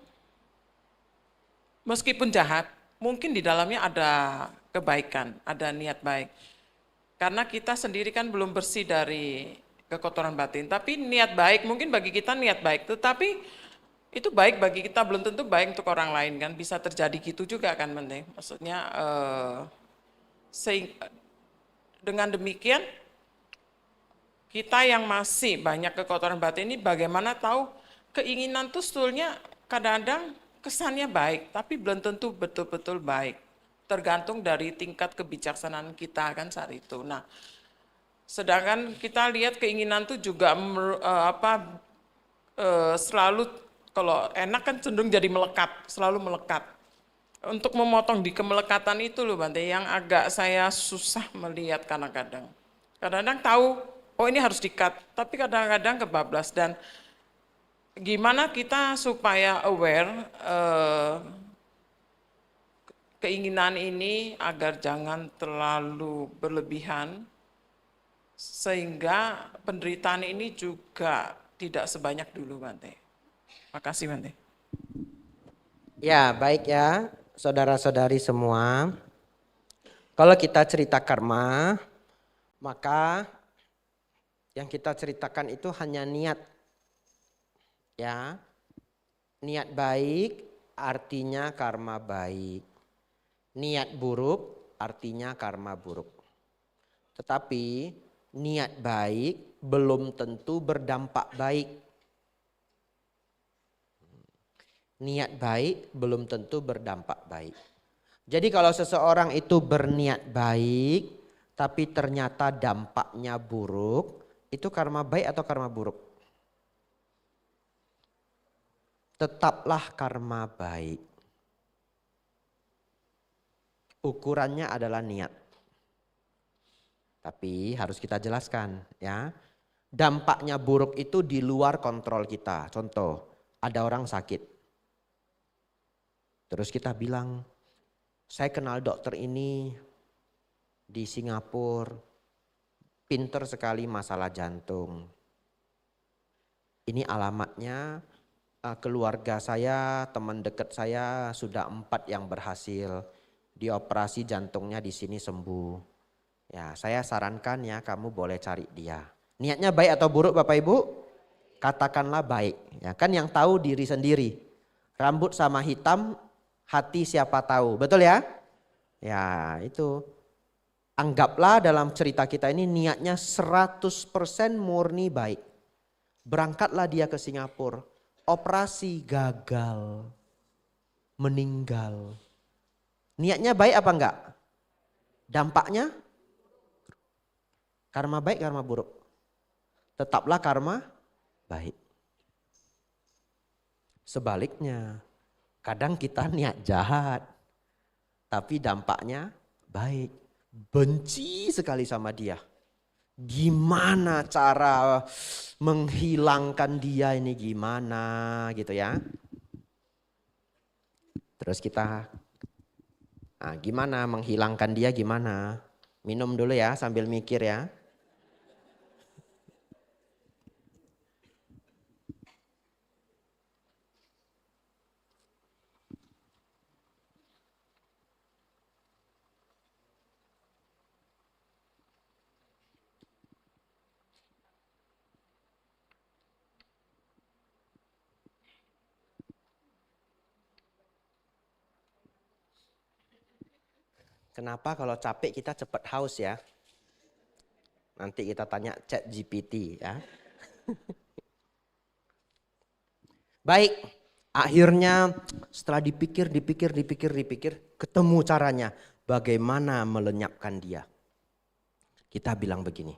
meskipun jahat, mungkin di dalamnya ada kebaikan, ada niat baik. Karena kita sendiri kan belum bersih dari kekotoran batin. Tapi niat baik, mungkin bagi kita niat baik. Tetapi itu baik bagi kita, belum tentu baik untuk orang lain kan. Bisa terjadi gitu juga kan Bante. Maksudnya dengan demikian kita yang masih banyak kekotoran batin ini bagaimana tahu keinginan itu sebetulnya kadang-kadang kesannya baik. Tapi belum tentu betul-betul baik. Tergantung dari tingkat kebijaksanaan kita kan saat itu. Nah, sedangkan kita lihat keinginan itu juga selalu kalau enak kan cenderung jadi melekat, selalu melekat. untuk memotong di kemelekatan itu loh Bante, yang agak saya susah melihat kadang-kadang. Kadang-kadang tahu, oh ini harus di-cut, tapi kadang-kadang kebablas. Dan gimana kita supaya aware keinginan ini agar jangan terlalu berlebihan, sehingga penderitaan ini juga tidak sebanyak dulu Bante. Makasih Bante. Ya, baik ya, saudara-saudari semua. Kalau kita cerita karma, maka yang kita ceritakan itu hanya niat. Ya. Niat baik artinya karma baik. Niat buruk artinya karma buruk. Tetapi niat baik belum tentu berdampak baik. Niat baik belum tentu berdampak baik. Jadi kalau seseorang itu berniat baik tapi ternyata dampaknya buruk, itu karma baik atau karma buruk? Tetaplah karma baik. Ukurannya adalah niat. Tapi harus kita jelaskan ya. Dampaknya buruk itu di luar kontrol kita. Contoh, ada orang sakit. Terus kita bilang, saya kenal dokter ini di Singapura, pinter sekali masalah jantung. Ini alamatnya, keluarga saya, teman dekat saya sudah 4 yang berhasil. Dioperasi jantungnya di sini sembuh. Ya, saya sarankan ya kamu boleh cari dia. Niatnya baik atau buruk Bapak Ibu? Katakanlah baik. Ya, kan yang tahu diri sendiri. Rambut sama hitam, hati siapa tahu. Betul ya? Ya itu. Anggaplah dalam cerita kita ini niatnya 100% murni baik. Berangkatlah dia ke Singapura. Operasi gagal. Meninggal. Niatnya baik apa enggak? Dampaknya? Karma baik, karma buruk. Tetaplah karma baik. Sebaliknya, kadang kita niat jahat, tapi dampaknya baik. Benci sekali sama dia. Gimana cara menghilangkan dia ini gimana gitu ya. Terus kita, gimana menghilangkan dia gimana? Minum dulu ya sambil mikir ya. Kenapa kalau capek kita cepat haus ya? Nanti kita tanya ChatGPT ya. Baik, akhirnya setelah dipikir, ketemu caranya. Bagaimana melenyapkan dia. Kita bilang begini,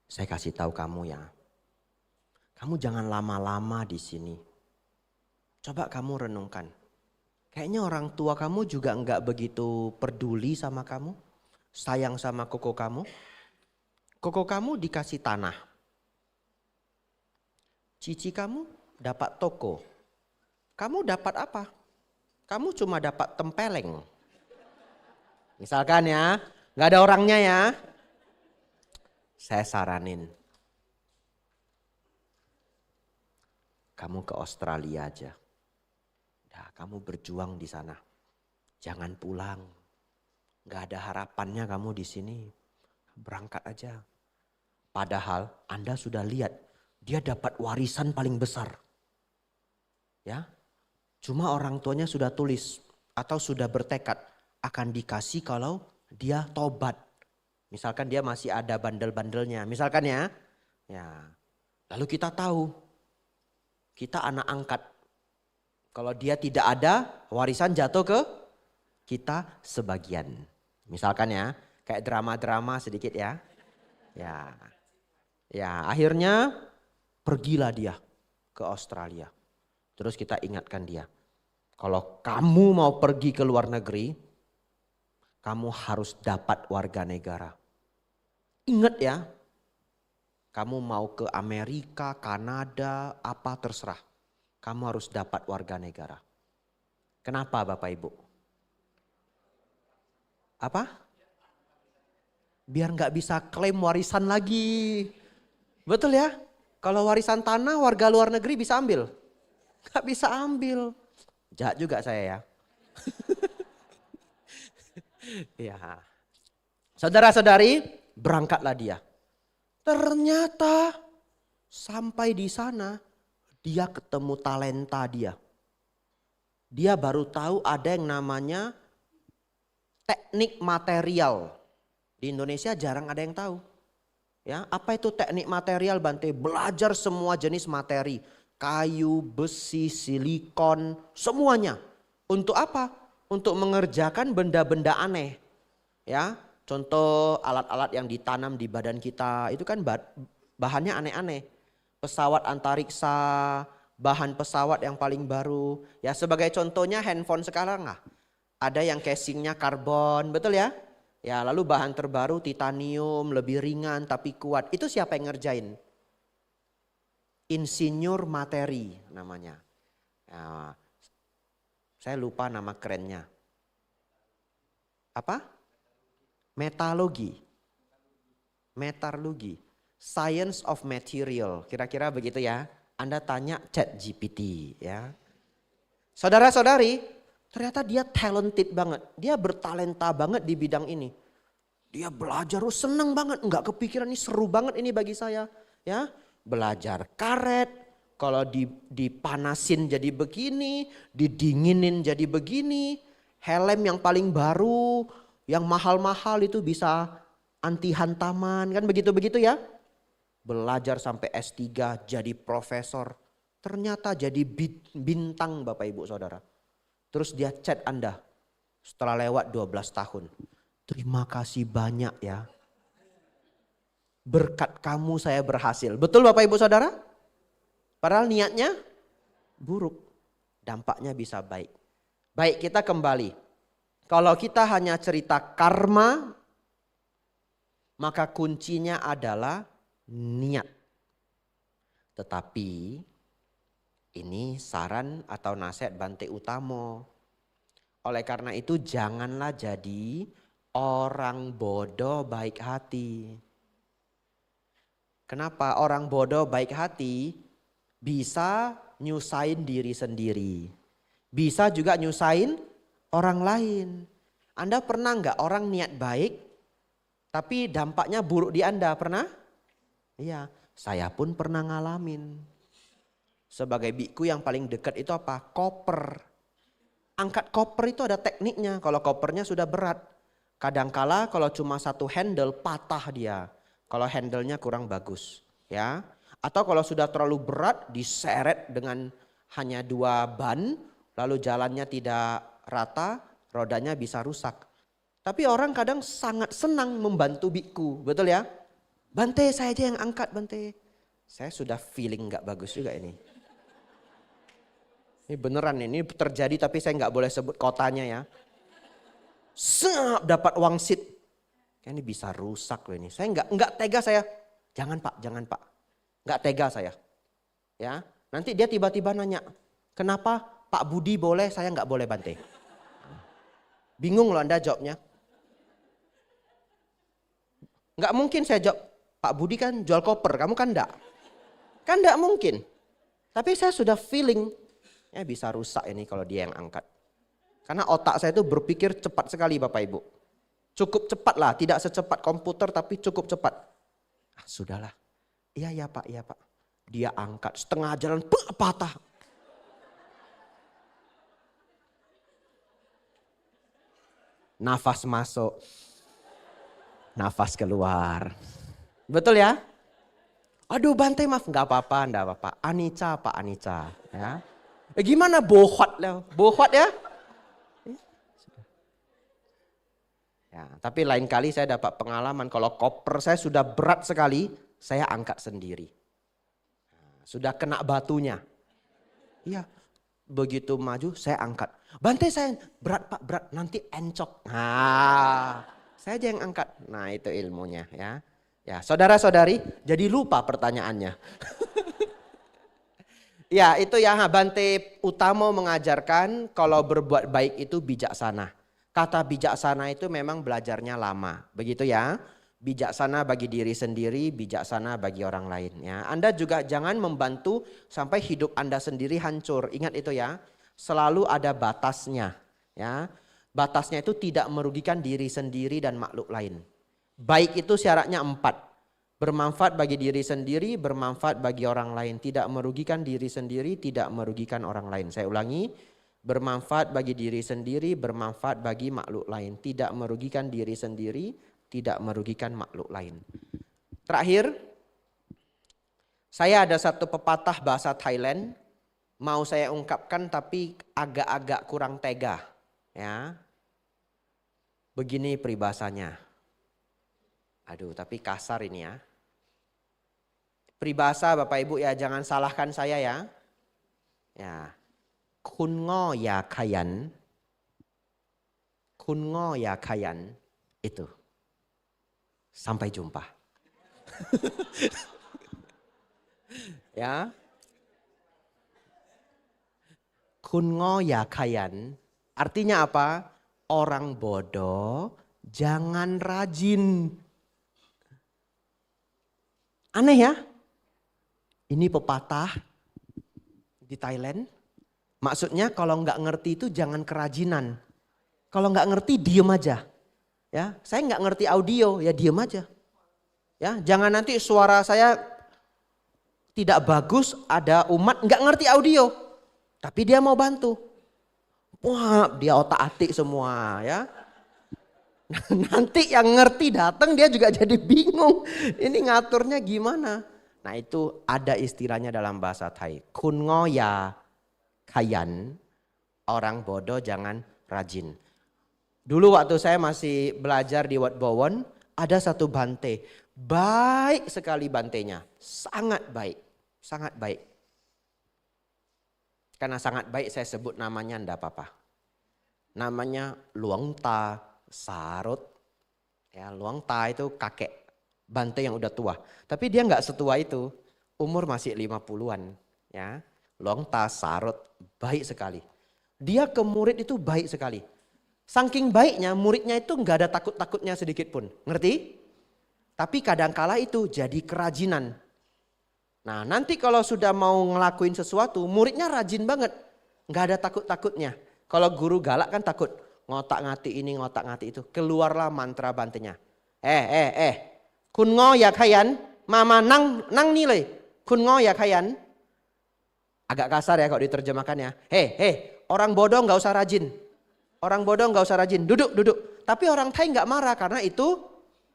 saya kasih tahu kamu ya. Kamu jangan lama-lama di sini. Coba kamu renungkan. Kayaknya orang tua kamu juga enggak begitu peduli sama kamu. Sayang sama koko kamu. Koko kamu dikasih tanah. Cici kamu dapat toko. Kamu dapat apa? Kamu cuma dapat tempeleng. Misalkan ya, enggak ada orangnya ya. Saya saranin. Kamu ke Australia aja. Kamu berjuang di sana. Jangan pulang. Gak ada harapannya kamu di sini. Berangkat aja. Padahal Anda sudah lihat. Dia dapat warisan paling besar. Ya. Cuma orang tuanya sudah tulis. Atau sudah bertekad. Akan dikasih kalau dia tobat. Misalkan dia masih ada bandel-bandelnya. Misalkan ya. Lalu kita tahu. Kita anak angkat. Kalau dia tidak ada, warisan jatuh ke kita sebagian. Misalkan ya, kayak drama-drama sedikit ya. Ya, akhirnya pergilah dia ke Australia. Terus kita ingatkan dia. Kalau kamu mau pergi ke luar negeri, kamu harus dapat warga negara. Ingat ya, kamu mau ke Amerika, Kanada, apa terserah. Kamu harus dapat warga negara. Kenapa Bapak Ibu? Apa? Biar nggak bisa klaim warisan lagi. Betul ya? Kalau warisan tanah warga luar negeri bisa ambil? Nggak bisa ambil. Jahat juga saya ya. Ya. Saudara-saudari, berangkatlah dia. Ternyata sampai di sana dia ketemu talenta dia. Dia baru tahu ada yang namanya teknik material. Di Indonesia jarang ada yang tahu. Ya, apa itu teknik material Bante? Belajar semua jenis materi. Kayu, besi, silikon, semuanya. Untuk apa? Untuk mengerjakan benda-benda aneh. Ya, contoh alat-alat yang ditanam di badan kita itu kan bahannya aneh-aneh. Pesawat antariksa, bahan pesawat yang paling baru. Ya, sebagai contohnya handphone sekarang lah. Ada yang casingnya karbon, betul ya? Ya, lalu bahan terbaru titanium, lebih ringan tapi kuat. Itu siapa yang ngerjain? Insinyur materi namanya. Ya, saya lupa nama kerennya. Apa? Metalurgi. Metalurgi. Science of material. Kira-kira begitu ya. Anda tanya ChatGPT ya. Saudara-saudari, ternyata dia talented banget. Dia bertalenta banget di bidang ini. Dia belajar, seneng banget. Enggak kepikiran ini seru banget ini bagi saya. Ya, belajar karet. Kalau dipanasin jadi begini. Didinginin jadi begini. Helm yang paling baru. Yang mahal-mahal itu bisa anti hantaman. Kan begitu-begitu ya. Belajar sampai S3 jadi profesor. Ternyata jadi bintang Bapak Ibu Saudara. Terus dia chat Anda setelah lewat 12 tahun. Terima kasih banyak ya. Berkat kamu saya berhasil. Betul Bapak Ibu Saudara? Padahal niatnya buruk. Dampaknya bisa baik. Baik, kita kembali. Kalau kita hanya cerita karma, maka kuncinya adalah niat. Tetapi ini saran atau nasihat Bante Utamo. Oleh karena itu janganlah jadi orang bodoh baik hati. Kenapa orang bodoh baik hati bisa nyusahin diri sendiri. Bisa juga nyusahin orang lain. Anda pernah nggak orang niat baik tapi dampaknya buruk di Anda? Pernah? Iya, saya pun pernah ngalamin. Sebagai biku yang paling dekat itu apa? Koper. Angkat koper itu ada tekniknya. Kalau kopernya sudah berat. Kadangkala kalau cuma satu handle patah dia. Kalau handlenya kurang bagus. Ya. Atau kalau sudah terlalu berat diseret dengan hanya 2 ban. Lalu jalannya tidak rata. Rodanya bisa rusak. Tapi orang kadang sangat senang membantu biku. Betul ya? Bante saya aja yang angkat Bante. Saya sudah feeling gak bagus juga ini. Ini beneran ini terjadi tapi saya gak boleh sebut kotanya ya. Dapat wangsit. Ini bisa rusak loh ini. Saya nggak tega saya. Jangan pak. Nggak tega saya. Ya, nanti dia tiba-tiba nanya. Kenapa Pak Budi boleh saya nggak boleh Bante? Bingung loh Anda jawabnya. Nggak mungkin saya jawab. Pak Budi kan jual koper, kamu kan enggak. Kan enggak mungkin. Tapi saya sudah feeling. Ya bisa rusak ini kalau dia yang angkat. Karena otak saya itu berpikir cepat sekali Bapak Ibu. Cukup cepat lah, tidak secepat komputer tapi cukup cepat. Sudahlah, iya Pak. Dia angkat setengah jalan patah. Nafas masuk, nafas keluar. Betul ya? Aduh Bante maaf, nggak apa-apa. Anica Pak Anica. Ya. Gimana bohot lah, bohot ya? Ya, tapi lain kali saya dapat pengalaman kalau koper saya sudah berat sekali, saya angkat sendiri. Sudah kena batunya. Iya, begitu maju saya angkat. Bante saya berat Pak, berat, nanti encok. Nah, saya aja yang angkat. Nah itu ilmunya ya. Ya saudara-saudari jadi lupa pertanyaannya. Ya itu ya Bante Utamo mengajarkan kalau berbuat baik itu bijaksana. Kata bijaksana itu memang belajarnya lama. Begitu ya. Bijaksana bagi diri sendiri, bijaksana bagi orang lain. Ya. Anda juga jangan membantu sampai hidup Anda sendiri hancur. Ingat itu ya. Selalu ada batasnya. Ya. Batasnya itu tidak merugikan diri sendiri dan makhluk lain. Baik itu syaratnya 4. Bermanfaat bagi diri sendiri, bermanfaat bagi orang lain. Tidak merugikan diri sendiri, tidak merugikan orang lain. Saya ulangi. Bermanfaat bagi diri sendiri, bermanfaat bagi makhluk lain. Tidak merugikan diri sendiri, tidak merugikan makhluk lain. Terakhir, saya ada satu pepatah bahasa Thailand. Mau saya ungkapkan tapi agak-agak kurang tega. Ya. Begini peribahasanya. Aduh tapi kasar ini ya. Peribahasa Bapak Ibu ya jangan salahkan saya ya. Ya. Kun ngo ya kayan. Kun ngo ya kayan. Itu. Sampai jumpa. Ya. Kun ngo ya kayan. Artinya apa? Orang bodoh jangan rajin. Aneh ya? Ini pepatah di Thailand. Maksudnya kalau nggak ngerti itu jangan kerajinan. Kalau nggak ngerti diem aja. Ya, saya nggak ngerti audio, ya diem aja. Ya, jangan nanti suara saya tidak bagus, ada umat nggak ngerti audio, tapi dia mau bantu. Wah, dia otak-atik semua, ya. Nanti yang ngerti datang dia juga jadi bingung. Ini ngaturnya gimana? Nah itu ada istilahnya dalam bahasa Thai. Kun ngo ya kayan, orang bodoh jangan rajin. Dulu waktu saya masih belajar di Wat Bowon, ada satu bante. Baik sekali bantenya, sangat baik, sangat baik. Karena sangat baik saya sebut namanya enggak apa-apa. Namanya Luang Ta Sarut. Ya, Luang Ta itu kakek, bante yang udah tua. Tapi dia enggak setua itu, umur masih 50-an. Ya, Luang Ta Sarut, baik sekali. Dia ke murid itu baik sekali. Saking baiknya muridnya itu enggak ada takut-takutnya sedikit pun. Ngerti? Tapi kadangkala itu jadi kerajinan. Nah nanti kalau sudah mau ngelakuin sesuatu muridnya rajin banget. Enggak ada takut-takutnya. Kalau guru galak kan takut. Ngotak-ngati ini ngotak-ngati itu. Keluarlah mantra bantenya. Kun ngo ya kayan. Mama nang nilai. Kun ngo ya kayan. Agak kasar ya kalau diterjemahkan ya. Orang bodoh enggak usah rajin. Orang bodoh nggak usah rajin, duduk. Tapi orang Thai nggak marah karena itu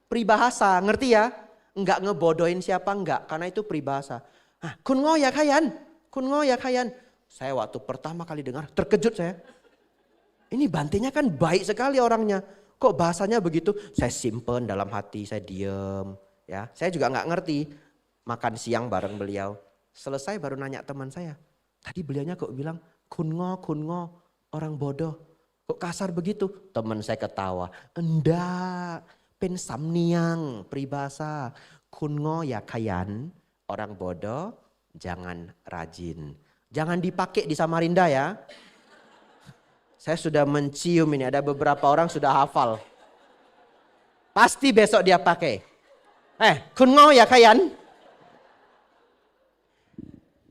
peribahasa, ngerti ya? Nggak ngebodohin siapa nggak, karena itu peribahasa. Kun ngo ya kayan, kun ngo ya kayan. Saya waktu pertama kali dengar terkejut saya. Ini bantenya kan baik sekali orangnya. Kok bahasanya begitu? Saya simpen dalam hati, saya diem. Ya, saya juga nggak ngerti. Makan siang bareng beliau. Selesai baru nanya teman saya. Tadi beliaunya kok bilang kun ngo, orang bodoh. Kok kasar begitu? Teman saya ketawa. Enggak, pen samniang peribahasa. Kun ngo ya kayan, orang bodoh jangan rajin. Jangan dipakai di Samarinda ya. Saya sudah mencium ini, ada beberapa orang sudah hafal. Pasti besok dia pakai. Kun ngo ya kayan.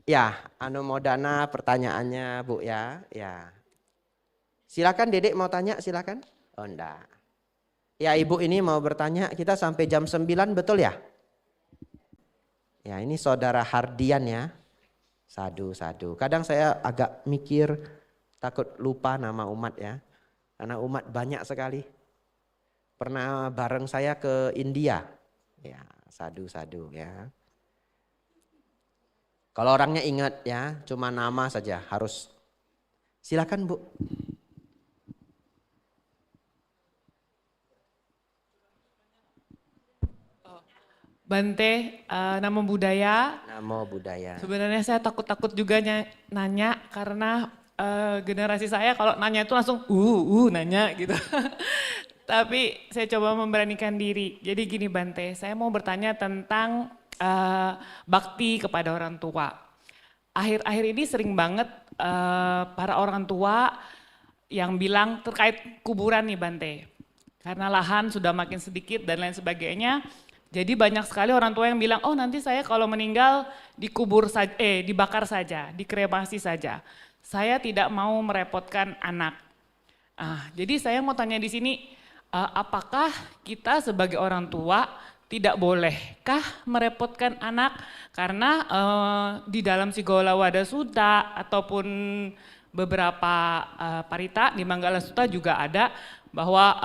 Ya, Anumodana pertanyaannya Bu ya. Ya. Silakan Dedek mau tanya, silakan. Oh enggak. Ya Ibu ini mau bertanya, kita sampai jam 9 betul ya? Ya ini saudara Hardian ya. Sadu. Kadang saya agak mikir takut lupa nama umat ya. Karena umat banyak sekali. Pernah bareng saya ke India. Ya sadu ya. Kalau orangnya ingat ya, cuma nama saja harus. Silakan Bu. Bante, Namo Buddhaya. Namo Buddhaya. Sebenarnya saya takut-takut juga nanya karena generasi saya kalau nanya itu langsung nanya gitu. Tapi saya coba memberanikan diri. Jadi gini Bante, saya mau bertanya tentang bakti kepada orang tua. Akhir-akhir ini sering banget para orang tua yang bilang terkait kuburan nih Bante. Karena lahan sudah makin sedikit dan lain sebagainya. Jadi banyak sekali orang tua yang bilang, oh nanti saya kalau meninggal dikubur saja, dibakar saja, dikremasi saja. Saya tidak mau merepotkan anak. Jadi saya mau tanya di sini, apakah kita sebagai orang tua tidak bolehkah merepotkan anak? Karena di dalam Sigala Wada Sutta ataupun beberapa parita di Manggala Sutta juga ada bahwa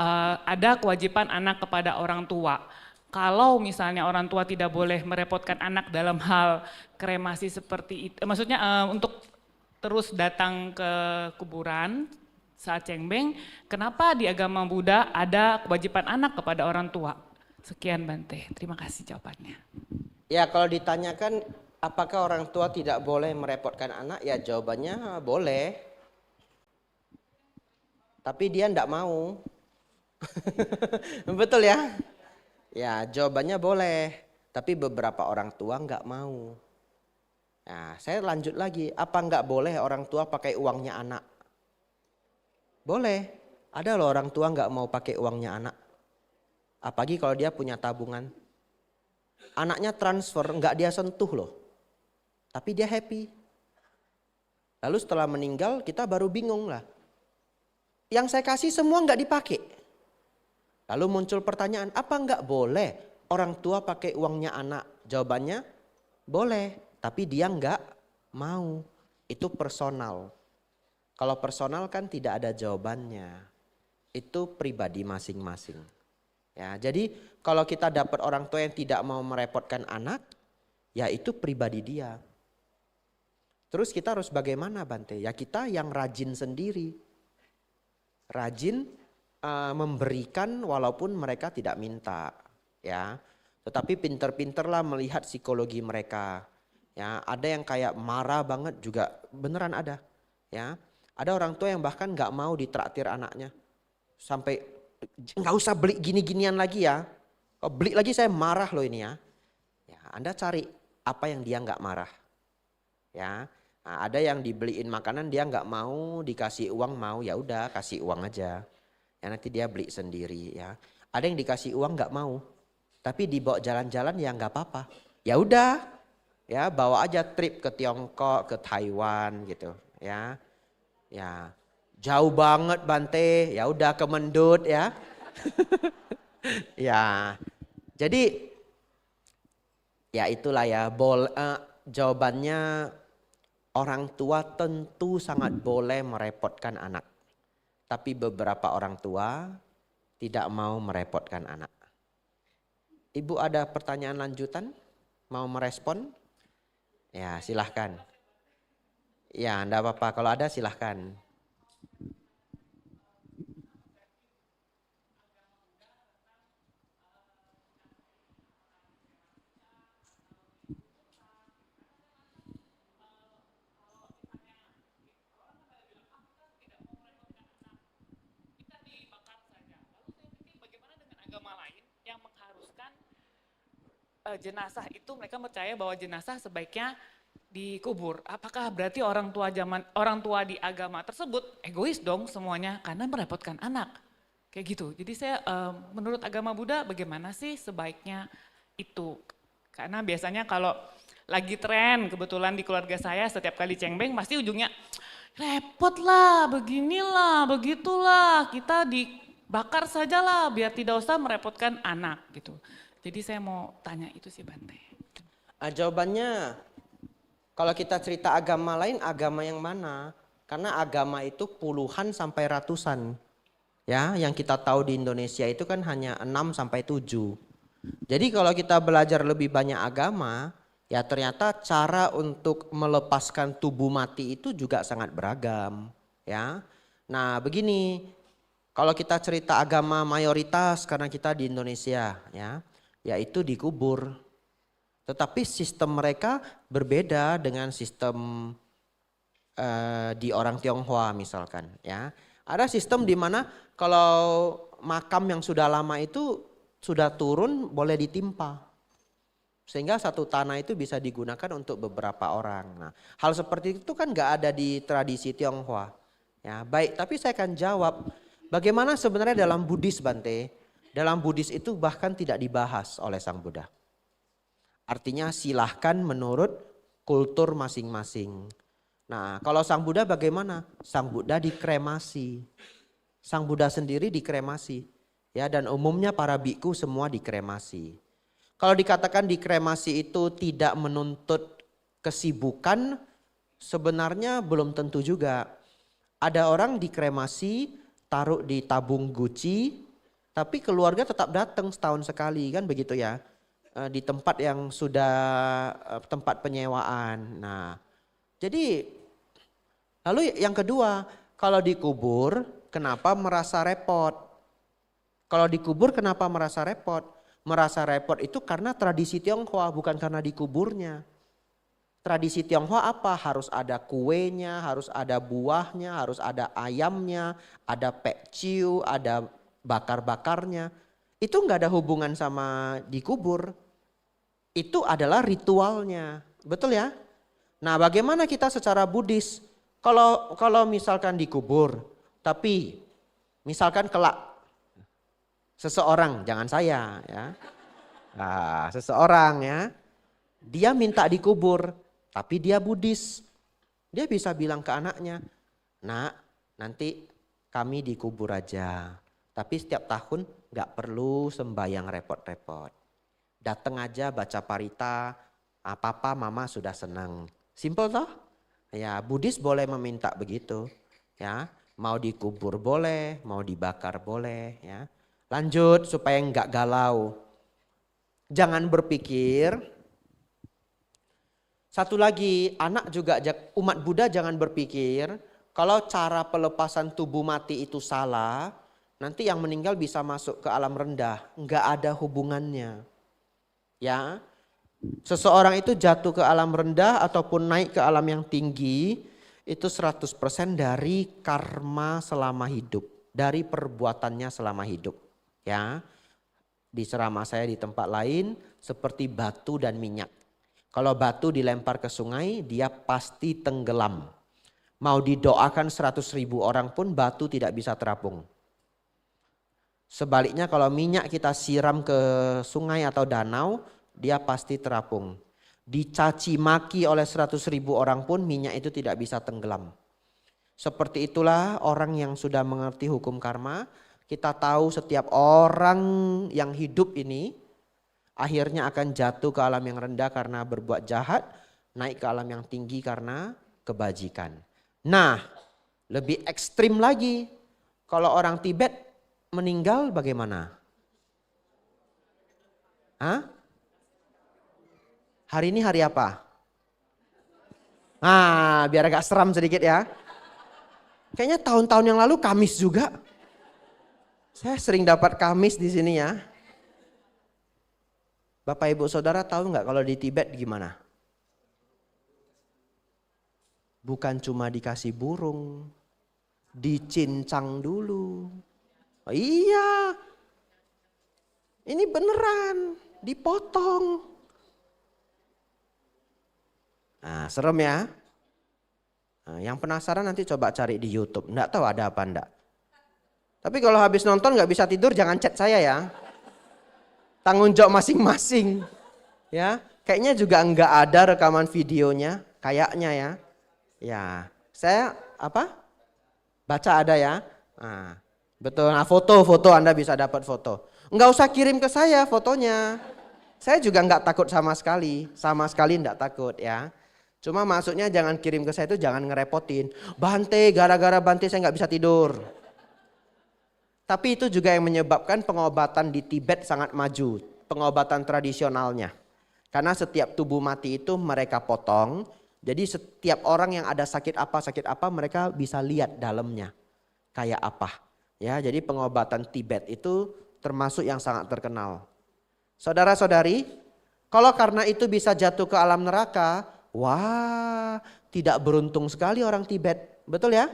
ada kewajiban anak kepada orang tua. Kalau misalnya orang tua tidak boleh merepotkan anak dalam hal kremasi seperti itu, maksudnya untuk terus datang ke kuburan saat cengbeng, kenapa di agama Buddha ada kewajiban anak kepada orang tua? Sekian Bante, terima kasih jawabannya. Ya kalau ditanyakan apakah orang tua tidak boleh merepotkan anak, ya jawabannya boleh. Tapi dia enggak mau. Betul ya? Ya jawabannya boleh, tapi beberapa orang tua enggak mau. Nah saya lanjut lagi, apa enggak boleh orang tua pakai uangnya anak? Boleh, ada loh orang tua enggak mau pakai uangnya anak. Apalagi kalau dia punya tabungan. Anaknya transfer, enggak dia sentuh loh. Tapi dia happy. Lalu setelah meninggal kita baru bingung lah. Yang saya kasih semua enggak dipakai. Lalu muncul pertanyaan, apa enggak boleh orang tua pakai uangnya anak? Jawabannya, boleh. Tapi dia enggak mau. Itu personal. Kalau personal kan tidak ada jawabannya. Itu pribadi masing-masing. Ya, jadi kalau kita dapat orang tua yang tidak mau merepotkan anak, ya itu pribadi dia. Terus kita harus bagaimana Bante? Ya kita yang rajin sendiri. Rajin memberikan walaupun mereka tidak minta, ya. Tetapi pinter-pinterlah melihat psikologi mereka. Ya, ada yang kayak marah banget juga beneran ada, ya. Ada orang tua yang bahkan nggak mau ditraktir anaknya, sampai nggak usah beli gini-ginian lagi ya. Kalau beli lagi saya marah loh ini ya. Ya, Anda cari apa yang dia nggak marah, ya. Nah, ada yang dibeliin makanan dia nggak mau, dikasih uang mau, ya udah kasih uang aja. Ya nanti dia beli sendiri ya. Ada yang dikasih uang nggak mau, tapi dibawa jalan-jalan ya nggak apa-apa. Ya udah, ya bawa aja trip ke Tiongkok, ke Taiwan gitu, ya. Ya jauh banget Bante, ya udah ke Mendut ya. Ya, jadi ya itulah ya. Jawabannya orang tua tentu sangat boleh merepotkan anak. Tapi beberapa orang tua tidak mau merepotkan anak. Ibu ada pertanyaan lanjutan? Mau merespon? Ya silahkan. Ya enggak apa-apa, kalau ada silahkan. Agama lain yang mengharuskan jenazah itu mereka percaya bahwa jenazah sebaiknya dikubur. Apakah berarti orang tua di agama tersebut egois dong semuanya karena merepotkan anak? Kayak gitu. Jadi saya menurut agama Buddha bagaimana sih sebaiknya itu? Karena biasanya kalau lagi tren kebetulan di keluarga saya setiap kali cengbeng pasti ujungnya repot lah, beginilah, begitulah, kita dibakar sajalah biar tidak usah merepotkan anak gitu. Jadi saya mau tanya itu sih Bante. Jawabannya kalau kita cerita agama lain, agama yang mana? Karena agama itu puluhan sampai ratusan. Ya, yang kita tahu di Indonesia itu kan hanya 6 sampai 7. Jadi kalau kita belajar lebih banyak agama, ya ternyata cara untuk melepaskan tubuh mati itu juga sangat beragam, ya. Nah, begini, kalau kita cerita agama mayoritas karena kita di Indonesia, ya, yaitu dikubur. Tetapi sistem mereka berbeda dengan sistem di orang Tionghoa misalkan ya. Ada sistem di mana kalau makam yang sudah lama itu sudah turun boleh ditimpa. Sehingga satu tanah itu bisa digunakan untuk beberapa orang. Nah, hal seperti itu kan nggak ada di tradisi Tionghoa. Ya, baik, tapi saya akan jawab bagaimana sebenarnya dalam Buddhis, Bante. Dalam Buddhis itu bahkan tidak dibahas oleh Sang Buddha. Artinya silahkan menurut kultur masing-masing. Nah, kalau Sang Buddha bagaimana? Sang Buddha dikremasi. Sang Buddha sendiri dikremasi. Ya, dan umumnya para biku semua dikremasi. Kalau dikatakan dikremasi itu tidak menuntut kesibukan, sebenarnya belum tentu juga. Ada orang dikremasi, taruh di tabung Gucci, tapi keluarga tetap datang setahun sekali, kan begitu ya. Di tempat yang sudah tempat penyewaan. Nah, jadi lalu yang kedua, kalau dikubur kenapa merasa repot? Kalau dikubur kenapa merasa repot? Merasa repot itu karena tradisi Tionghoa, bukan karena dikuburnya. Tradisi Tionghoa apa? Harus ada kuenya, harus ada buahnya, harus ada ayamnya, ada pekciu, ada bakar-bakarnya. Itu nggak ada hubungan sama dikubur. Itu adalah ritualnya, betul ya? Nah, bagaimana kita secara Buddhis? Kalau misalkan dikubur, tapi misalkan kelak seseorang, jangan saya ya. Nah, seseorang ya, dia minta dikubur, tapi dia Buddhis. Dia bisa bilang ke anaknya, "Nak, nanti kami dikubur aja. Tapi setiap tahun gak perlu sembahyang repot-repot. Datang aja baca parita, papa mama sudah senang." Simple toh? Ya, Buddhis boleh meminta begitu. Ya, mau dikubur boleh, mau dibakar boleh ya. Lanjut supaya enggak galau. Jangan berpikir. Satu lagi, anak juga umat Buddha jangan berpikir kalau cara pelepasan tubuh mati itu salah, nanti yang meninggal bisa masuk ke alam rendah. Enggak ada hubungannya. Ya. Seseorang itu jatuh ke alam rendah ataupun naik ke alam yang tinggi itu 100% dari karma selama hidup, dari perbuatannya selama hidup. Ya, di ceramah saya di tempat lain seperti batu dan minyak. Kalau batu dilempar ke sungai dia pasti tenggelam. Mau didoakan 100.000 orang pun batu tidak bisa terapung. Sebaliknya kalau minyak kita siram ke sungai atau danau dia pasti terapung. Dicaci maki oleh 100.000 orang pun minyak itu tidak bisa tenggelam. Seperti itulah orang yang sudah mengerti hukum karma. Kita tahu setiap orang yang hidup ini akhirnya akan jatuh ke alam yang rendah karena berbuat jahat, naik ke alam yang tinggi karena kebajikan. Nah, lebih ekstrim lagi, kalau orang Tibet meninggal bagaimana? Hah? Hari ini hari apa? Nah, biar agak seram sedikit ya. Kayaknya tahun-tahun yang lalu Kamis juga. Saya sering dapat Kamis di sini ya. Bapak Ibu Saudara tahu nggak kalau di Tibet gimana? Bukan cuma dikasih burung, dicincang dulu. Oh, iya, ini beneran dipotong. Nah, serem ya. Nah, yang penasaran nanti coba cari di YouTube. Nggak tahu ada apa enggak. Tapi kalau habis nonton nggak bisa tidur jangan chat saya ya. Tanggung jawab masing-masing. Ya, kayaknya juga nggak ada rekaman videonya, kayaknya ya. Ya, saya baca ada ya. Nah, betul. Nah, foto Anda bisa dapat foto. Nggak usah kirim ke saya fotonya. Saya juga nggak takut sama sekali nggak takut ya. Cuma maksudnya jangan kirim ke saya itu jangan ngerepotin. Bante, gara-gara Bante saya nggak bisa tidur. Tapi itu juga yang menyebabkan pengobatan di Tibet sangat maju. Pengobatan tradisionalnya. Karena setiap tubuh mati itu mereka potong. Jadi setiap orang yang ada sakit apa mereka bisa lihat dalamnya. Kayak apa. Ya, jadi pengobatan Tibet itu termasuk yang sangat terkenal. Saudara-saudari, kalau karena itu bisa jatuh ke alam neraka, wah, tidak beruntung sekali orang Tibet, betul ya?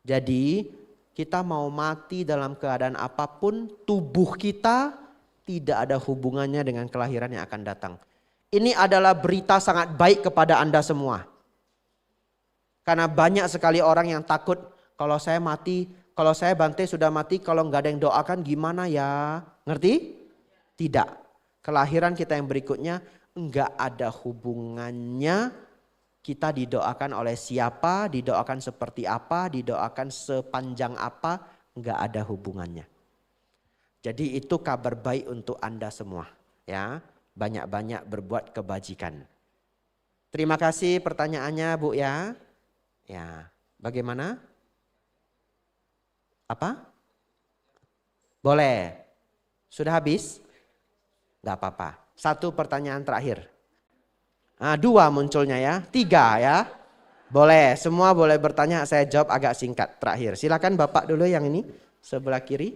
Jadi kita mau mati dalam keadaan apapun, tubuh kita tidak ada hubungannya dengan kelahiran yang akan datang. Ini adalah berita sangat baik kepada Anda semua. Karena banyak sekali orang yang takut, kalau saya mati, kalau saya Bante sudah mati, kalau nggak ada yang doakan gimana ya? Ngerti? Tidak. Kelahiran kita yang berikutnya nggak ada hubungannya. Kita didoakan oleh siapa, didoakan seperti apa, didoakan sepanjang apa, nggak ada hubungannya. Jadi itu kabar baik untuk Anda semua, ya. Banyak-banyak berbuat kebajikan. Terima kasih pertanyaannya, Bu ya. Ya, bagaimana? Apa? Boleh. Sudah habis? Nggak apa-apa. Satu pertanyaan terakhir. Nah, 2 munculnya ya, 3 ya. Boleh, semua boleh bertanya, saya jawab agak singkat terakhir. Silakan Bapak dulu yang ini, sebelah kiri.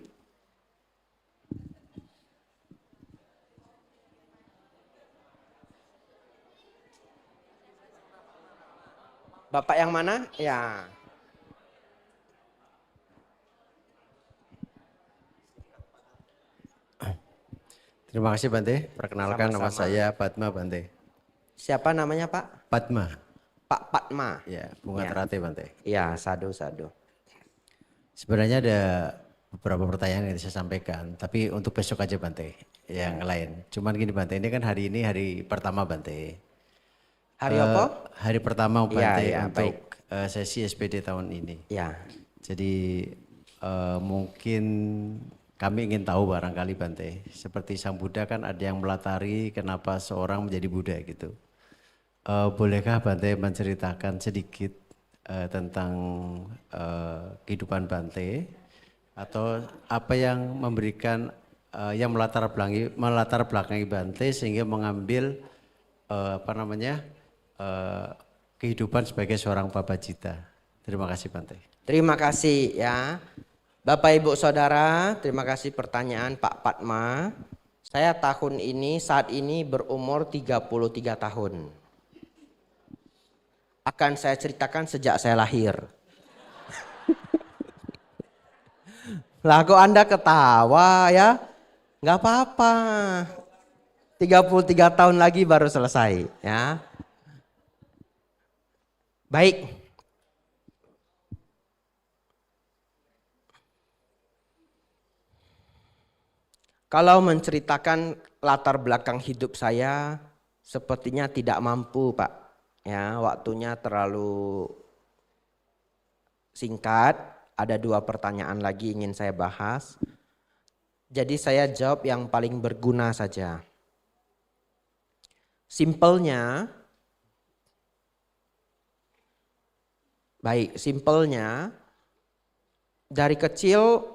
Bapak yang mana? Ya. Terima kasih Bante. Perkenalkan nama Sama-sama. saya Padma Bante. Siapa namanya Pak? Padma. Pak Padma. Ya, Bunga Ya. Terate Bante. Iya, sadu-sadu. Sebenarnya ada beberapa pertanyaan yang saya sampaikan, tapi untuk besok aja Bante. Yang lain. Cuman gini Bante, ini kan hari ini hari pertama Bante. Hari apa? Hari pertama Bante ya, untuk sesi SPD tahun ini. Ya. Jadi mungkin kami ingin tahu barangkali Bante, seperti Sang Buddha kan ada yang melatari kenapa seorang menjadi Buddha gitu. Bolehkah Bante menceritakan sedikit tentang kehidupan Bante atau apa yang memberikan yang melatar belakangi Bante sehingga mengambil kehidupan sebagai seorang Babajita. Terima kasih Bante. Terima kasih ya. Bapak Ibu Saudara, terima kasih pertanyaan Pak Padma. Saya tahun ini saat ini berumur 33 tahun. Akan saya ceritakan sejak saya lahir. Lah kok Anda ketawa ya? Nggak apa-apa. 33 tahun lagi baru selesai ya. Baik. Kalau menceritakan latar belakang hidup saya, sepertinya tidak mampu Pak. Ya, waktunya terlalu singkat. Ada 2 pertanyaan lagi ingin saya bahas. Jadi saya jawab yang paling berguna saja. Simpelnya, dari kecil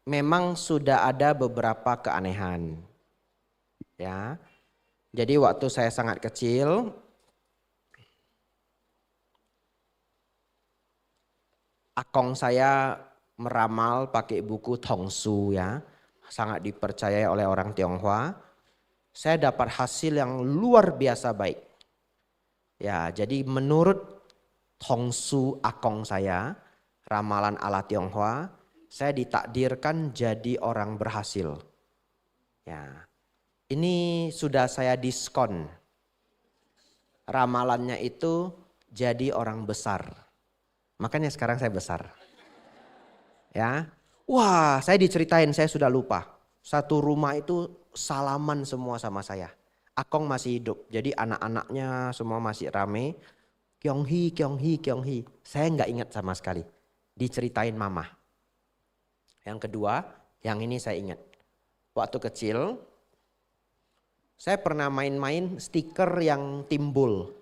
memang sudah ada beberapa keanehan. Ya. Jadi waktu saya sangat kecil, akong saya meramal pakai buku Tongsu ya. Sangat dipercayai oleh orang Tionghoa. Saya dapat hasil yang luar biasa baik. Ya, jadi menurut Tongsu akong saya, ramalan ala Tionghoa, saya ditakdirkan jadi orang berhasil. Ya, ini sudah saya diskon. Ramalannya itu jadi orang besar. Makanya sekarang saya besar. Ya, wah saya diceritain saya sudah lupa. Satu rumah itu salaman semua sama saya. Akong masih hidup, jadi anak-anaknya semua masih rame. Kyonghi, Kyonghi, Kyonghi. Saya nggak ingat sama sekali. Diceritain mama. Yang kedua, yang ini saya ingat. Waktu kecil, saya pernah main-main stiker yang timbul.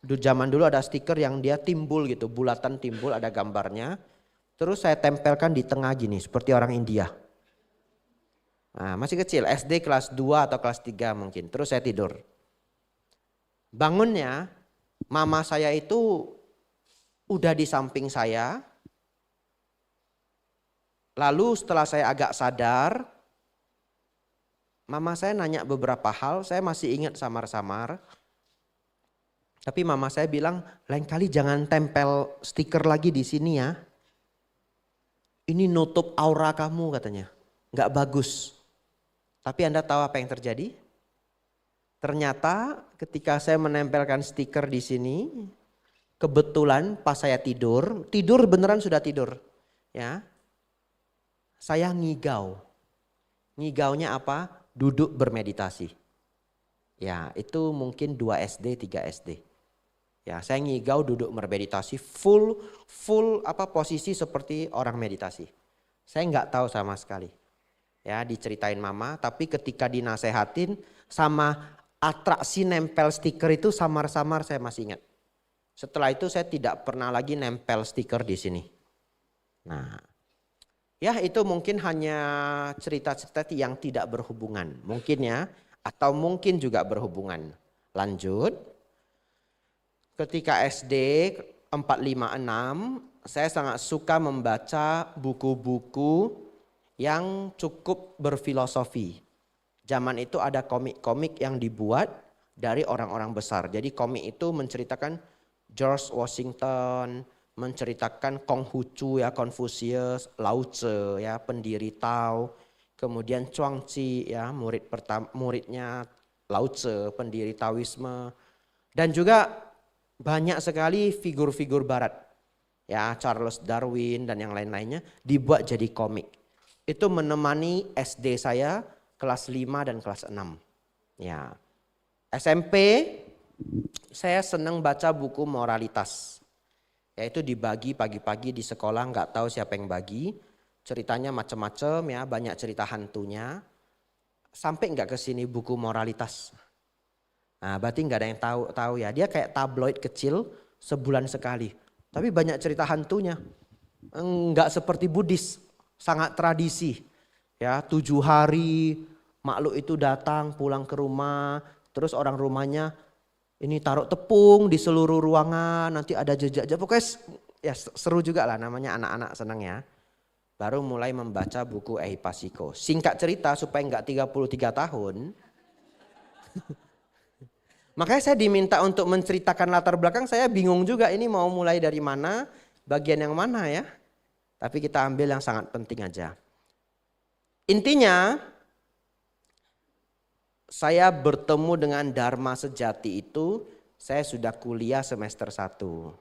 Zaman dulu ada stiker yang dia timbul gitu, bulatan timbul ada gambarnya. Terus saya tempelkan di tengah gini, seperti orang India. Nah, masih kecil, SD kelas 2 atau kelas 3 mungkin. Terus saya tidur. Bangunnya, mama saya itu udah di samping saya. Lalu setelah saya agak sadar, mama saya nanya beberapa hal, saya masih ingat samar-samar. Tapi mama saya bilang, lain kali jangan tempel stiker lagi di sini ya. Ini nutup aura kamu katanya. Nggak bagus. Tapi Anda tahu apa yang terjadi? Ternyata ketika saya menempelkan stiker di sini, kebetulan pas saya tidur beneran sudah tidur. Ya, saya ngigau. Ngigaunya apa? Duduk bermeditasi. Ya, itu mungkin 2 SD, 3 SD. Ya, saya ngigau duduk bermeditasi full posisi seperti orang meditasi. Saya nggak tahu sama sekali. Ya, diceritain mama, tapi ketika dinasehatin sama atraksi nempel stiker itu samar-samar saya masih ingat. Setelah itu saya tidak pernah lagi nempel stiker di sini. Nah, ya itu mungkin hanya cerita-cerita yang tidak berhubungan. Mungkin ya, atau mungkin juga berhubungan. Lanjut. Ketika SD 4, 5, 6, saya sangat suka membaca buku-buku yang cukup berfilosofi. Zaman itu ada komik-komik yang dibuat dari orang-orang besar. Jadi komik itu menceritakan George Washington, menceritakan Konghucu ya, Confucius, Lao Tzu ya, pendiri Tao, kemudian Chuangzi ya, muridnya Lao Tzu, pendiri Taoisme, dan juga banyak sekali figur-figur barat. Ya, Charles Darwin dan yang lain-lainnya dibuat jadi komik. Itu menemani SD saya kelas 5 dan kelas 6. Ya. SMP saya senang baca buku moralitas. Yaitu dibagi pagi-pagi di sekolah, nggak tahu siapa yang bagi. Ceritanya macam-macam ya, banyak cerita hantunya. Sampai nggak ke sini buku moralitas. Nah, berarti nggak ada yang tahu ya. Dia kayak tabloid kecil sebulan sekali. Tapi banyak cerita hantunya. Nggak seperti Buddhis, sangat tradisi. Ya, 7 hari makhluk itu datang pulang ke rumah, terus orang rumahnya ini taruh tepung di seluruh ruangan, nanti ada jejak-jejak. Pokoknya ya seru juga lah, namanya anak-anak senang ya. Baru mulai membaca buku Ehipasiko. Singkat cerita supaya nggak 33 tahun. Makanya saya diminta untuk menceritakan latar belakang, saya bingung juga ini mau mulai dari mana, bagian yang mana ya. Tapi kita ambil yang sangat penting aja. Intinya, saya bertemu dengan Dharma sejati itu, saya sudah kuliah semester 1.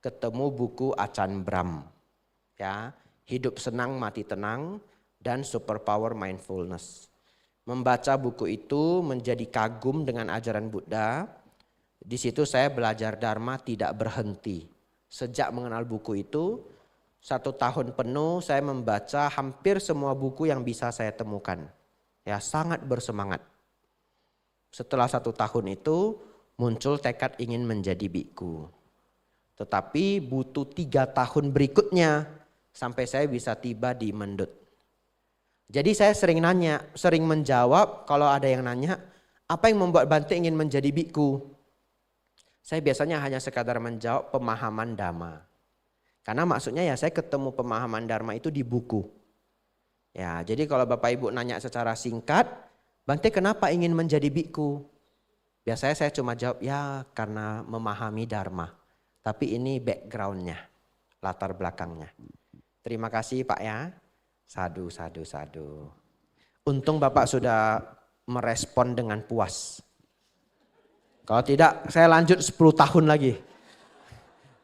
Ketemu buku Achan Brahm. Ya, Hidup Senang Mati Tenang dan Superpower Mindfulness. Membaca buku itu menjadi kagum dengan ajaran Buddha. Di situ saya belajar Dharma tidak berhenti. Sejak mengenal buku itu, 1 tahun penuh saya membaca hampir semua buku yang bisa saya temukan. Ya, sangat bersemangat. Setelah 1 tahun itu muncul tekad ingin menjadi biku. Tetapi butuh 3 tahun berikutnya sampai saya bisa tiba di Mendut. Jadi saya sering nanya, sering menjawab kalau ada yang nanya, apa yang membuat Bante ingin menjadi biku? Saya biasanya hanya sekadar menjawab pemahaman Dhamma. Karena maksudnya ya saya ketemu pemahaman Dharma itu di buku. Ya, jadi kalau Bapak Ibu nanya secara singkat, Bante kenapa ingin menjadi biku? Biasanya saya cuma jawab, ya karena memahami Dharma. Tapi ini backgroundnya, latar belakangnya. Terima kasih Pak ya. Sadu, sadu, sadu. Untung Bapak sudah merespon dengan puas. Kalau tidak saya lanjut 10 tahun lagi.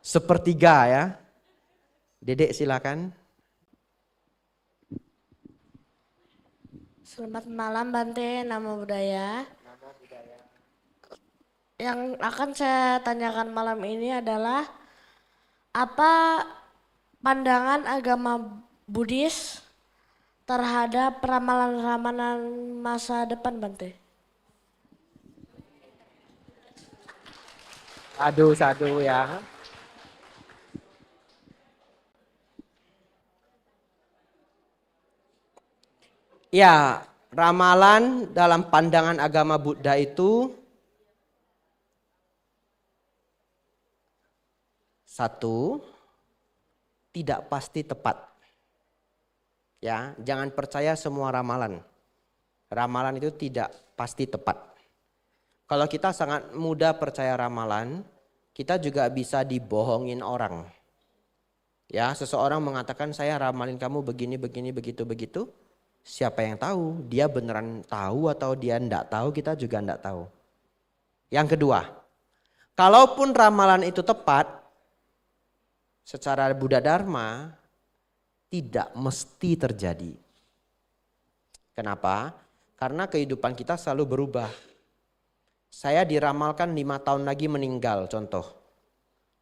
1/3 ya. Dedek silakan. Selamat malam Bante, nama budaya. Yang akan saya tanyakan malam ini adalah apa pandangan agama Buddhis terhadap ramalan-ramalan masa depan Bante? Sadu ya. Ya, ramalan dalam pandangan agama Buddha itu 1, tidak pasti tepat. Ya, jangan percaya semua ramalan. Ramalan itu tidak pasti tepat. Kalau kita sangat mudah percaya ramalan, kita juga bisa dibohongin orang. Ya, seseorang mengatakan saya ramalin kamu begini, begini, begitu, begitu. Siapa yang tahu? Dia beneran tahu atau dia enggak tahu, kita juga enggak tahu. Yang kedua, kalaupun ramalan itu tepat, secara Buddha Dharma tidak mesti terjadi. Kenapa? Karena kehidupan kita selalu berubah. Saya diramalkan 5 tahun lagi meninggal, contoh.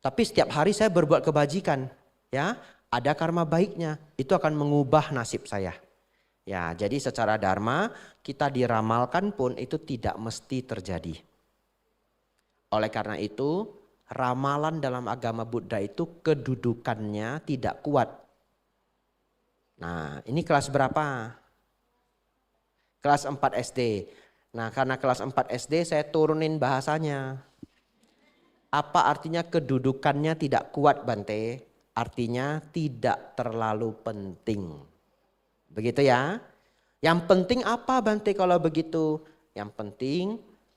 Tapi setiap hari saya berbuat kebajikan, ya, ada karma baiknya, itu akan mengubah nasib saya. Ya, jadi secara dharma kita diramalkan pun itu tidak mesti terjadi. Oleh karena itu, ramalan dalam agama Buddha itu kedudukannya tidak kuat. Nah, ini kelas berapa? Kelas 4 SD. Nah, karena kelas 4 SD saya turunin bahasanya. Apa artinya kedudukannya tidak kuat, Bante? Artinya tidak terlalu penting. Begitu ya. Yang penting apa, Bante, kalau begitu? Yang penting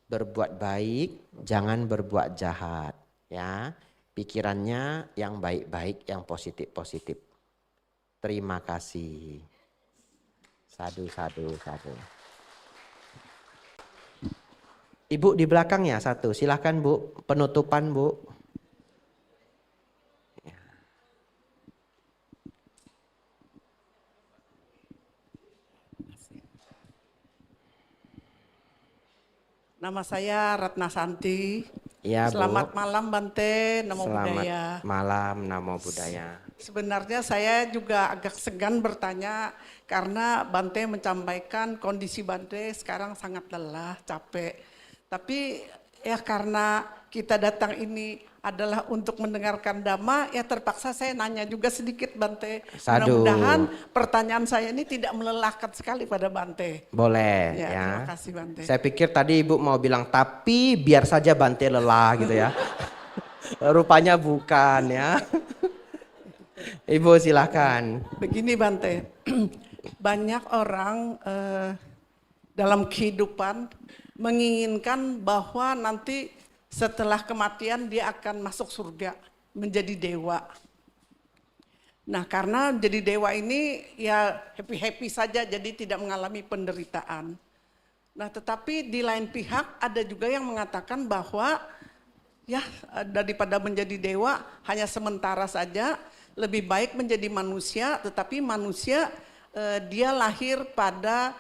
berbuat baik, jangan berbuat jahat. Ya, pikirannya yang baik-baik, yang positif-positif. Terima kasih. Sadu, sadu, sadu. Ibu di belakang ya satu, silahkan Bu, penutupan Bu. Nama saya Ratna Santi. Ya, Bu. Selamat malam Bante, Namo Selamat Buddhaya. malam, Namo Buddhaya. Sebenarnya saya juga agak segan bertanya karena Bante menyampaikan kondisi Bante sekarang sangat lelah, capek. Tapi ya karena kita datang ini adalah untuk mendengarkan Dhamma, ya terpaksa saya nanya juga sedikit Bante. Sadu. Mudah-mudahan pertanyaan saya ini tidak melelahkan sekali pada Bante. Boleh Ya, ya. terima kasih Bante. Saya pikir tadi Ibu mau bilang tapi biar saja Bante lelah gitu ya. Rupanya bukan ya. Ibu silakan. Begini Bante, banyak orang dalam kehidupan menginginkan bahwa nanti setelah kematian dia akan masuk surga, menjadi dewa. Nah karena jadi dewa ini ya happy-happy saja, jadi tidak mengalami penderitaan. Nah tetapi di lain pihak ada juga yang mengatakan bahwa ya daripada menjadi dewa hanya sementara saja, lebih baik menjadi manusia, tetapi manusia dia lahir pada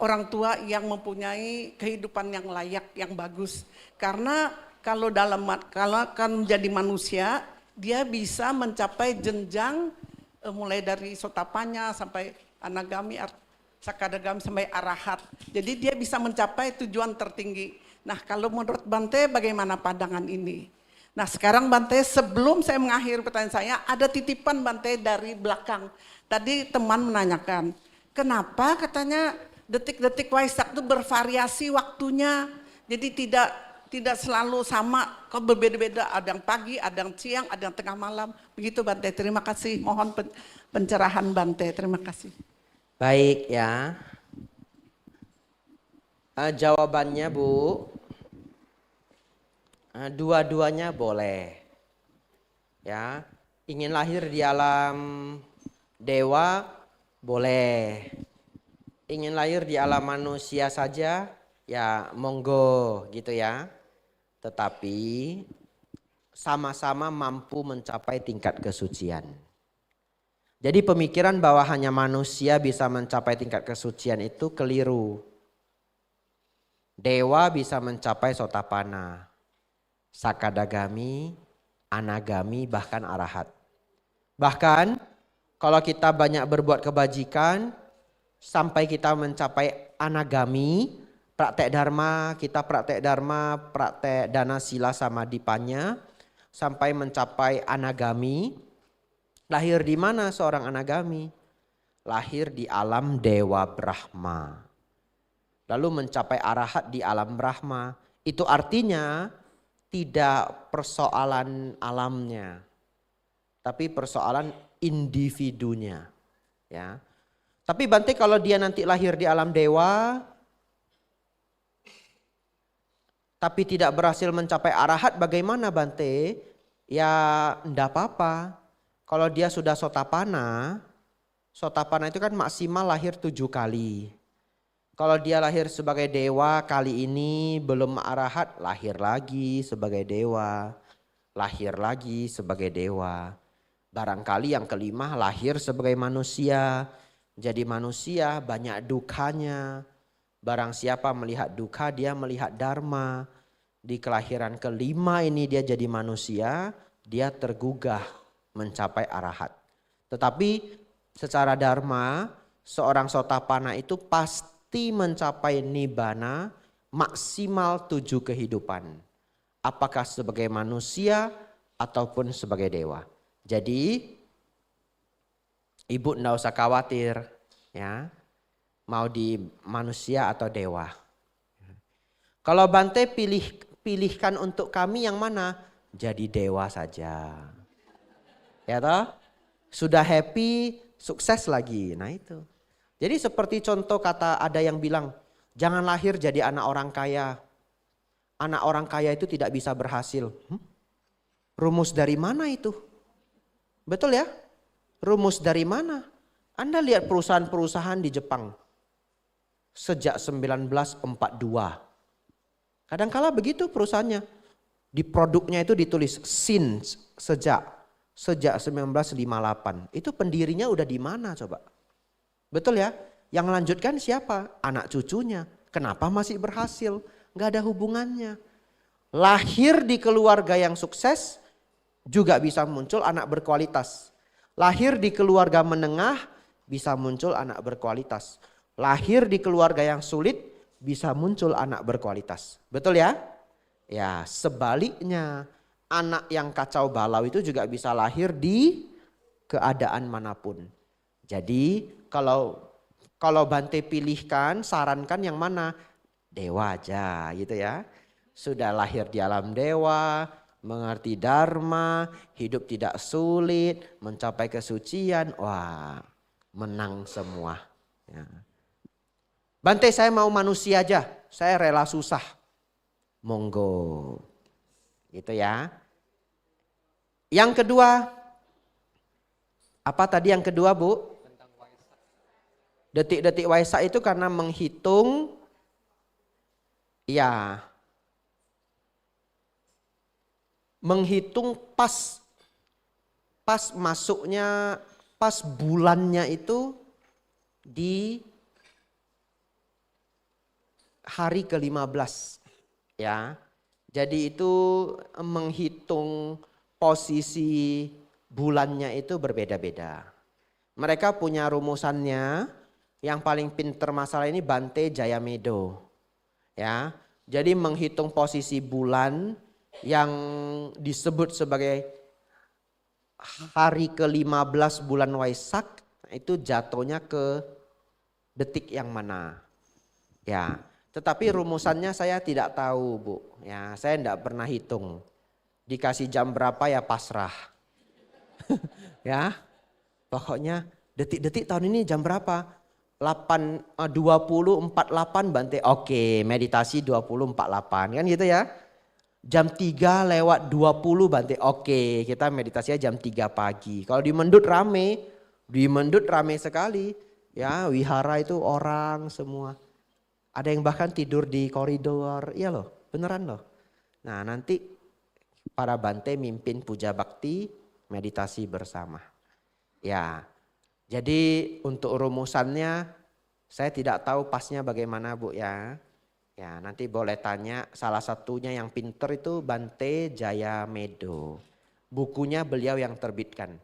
orang tua yang mempunyai kehidupan yang layak, yang bagus. Karena kalau akan menjadi manusia, dia bisa mencapai jenjang mulai dari sotapanya sampai anagami, sakadagami sampai arahat. Jadi dia bisa mencapai tujuan tertinggi. Nah kalau menurut Bante bagaimana pandangan ini? Nah sekarang Bante, sebelum saya mengakhiri pertanyaan saya, ada titipan Bante dari belakang. Tadi teman menanyakan, kenapa katanya detik-detik Waisak itu bervariasi waktunya. Jadi tidak selalu sama, kok berbeda-beda. Ada yang pagi, ada yang siang, ada yang tengah malam. Begitu Bante, terima kasih. Mohon pencerahan Bante, terima kasih. Baik ya. Jawabannya Bu, dua-duanya boleh. Ya, ingin lahir di alam dewa boleh. Ingin lahir di alam manusia saja ya monggo gitu ya. Tetapi sama-sama mampu mencapai tingkat kesucian. Jadi pemikiran bahwa hanya manusia bisa mencapai tingkat kesucian itu keliru. Dewa bisa mencapai sotapana, sakadagami, anagami, bahkan arahat. Bahkan kalau kita banyak berbuat kebajikan sampai kita mencapai anagami, praktek dharma, kita praktek dharma, praktek dana sila sama dipanya sampai mencapai anagami. Lahir di mana seorang anagami? Lahir di alam Dewa Brahma. Lalu mencapai arahat di alam Brahma. Itu artinya tidak persoalan alamnya, tapi persoalan individunya. Ya. Tapi Bante kalau dia nanti lahir di alam dewa, tapi tidak berhasil mencapai arahat, bagaimana Bante? Ya enggak apa-apa. Kalau dia sudah sotapana itu kan maksimal lahir 7 kali. Kalau dia lahir sebagai dewa kali ini belum arahat, lahir lagi sebagai dewa. Lahir lagi sebagai dewa. Barangkali yang kelima lahir sebagai manusia. Jadi manusia banyak dukanya. Barang siapa melihat duka, dia melihat dharma. Di kelahiran kelima ini dia jadi manusia, dia tergugah mencapai arahat. Tetapi secara dharma, seorang sotapana itu pasti mencapai nibbana maksimal 7 kehidupan. Apakah sebagai manusia ataupun sebagai dewa. Jadi ibu enggak usah khawatir ya, mau di manusia atau dewa. Kalau Bante pilihkan untuk kami yang mana? Jadi dewa saja. Ya toh? Sudah happy, sukses lagi. Nah itu. Jadi seperti contoh kata ada yang bilang, jangan lahir jadi anak orang kaya. Anak orang kaya itu tidak bisa berhasil. Rumus dari mana itu? Betul ya? Rumus dari mana? Anda lihat perusahaan-perusahaan di Jepang. Sejak 1942. Kadangkala begitu perusahaannya. Di produknya itu ditulis since, sejak 1958. Itu pendirinya udah di mana coba? Betul ya? Yang melanjutkan siapa? Anak cucunya. Kenapa masih berhasil? Gak ada hubungannya. Lahir di keluarga yang sukses juga bisa muncul anak berkualitas. Lahir di keluarga menengah bisa muncul anak berkualitas. Lahir di keluarga yang sulit bisa muncul anak berkualitas. Betul ya? Ya, sebaliknya anak yang kacau balau itu juga bisa lahir di keadaan manapun. Jadi kalau Bante pilihkan, sarankan yang mana? Dewa aja gitu ya. Sudah lahir di alam dewa, mengerti dharma, hidup tidak sulit, mencapai kesucian. Wah, menang semua. Ya. Bante, saya mau manusia aja, saya rela susah. Monggo. Gitu ya. Yang kedua, apa tadi yang kedua Bu? Detik-detik Waisak itu karena menghitung, ya, menghitung pas masuknya, pas bulannya itu di hari ke-15 ya. Jadi itu menghitung posisi bulannya itu berbeda-beda. Mereka punya rumusannya, yang paling pinter masalah ini Bante Jayamedo. Ya. Jadi menghitung posisi bulan yang disebut sebagai hari ke-15 bulan Waisak itu jatuhnya ke detik yang mana. Ya, tetapi rumusannya saya tidak tahu Bu. Ya, saya tidak pernah hitung. Dikasih jam berapa ya pasrah. Ya, pokoknya detik-detik tahun ini jam berapa? 20.48 Bante. Oke, meditasi 20.48 kan gitu ya. Jam 3 lewat 20 Bante. Oke, kita meditasinya jam 3 pagi. Kalau di Mendut rame sekali. Ya, wihara itu orang semua. Ada yang bahkan tidur di koridor. Iya loh, beneran loh. Nah, nanti para Bante mimpin puja bakti, meditasi bersama. Ya. Jadi untuk rumusannya saya tidak tahu pasnya bagaimana Bu ya. Ya, nanti boleh tanya, salah satunya yang pinter itu Bante Jayamedo. Bukunya beliau yang terbitkan.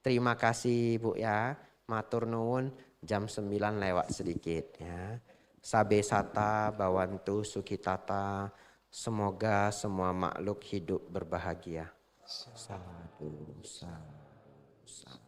Terima kasih Bu ya. Matur nuwun, jam 9 lewat sedikit ya. Sabe sata bawantu sukitata. Semoga semua makhluk hidup berbahagia. Sadu, sadu, sadu.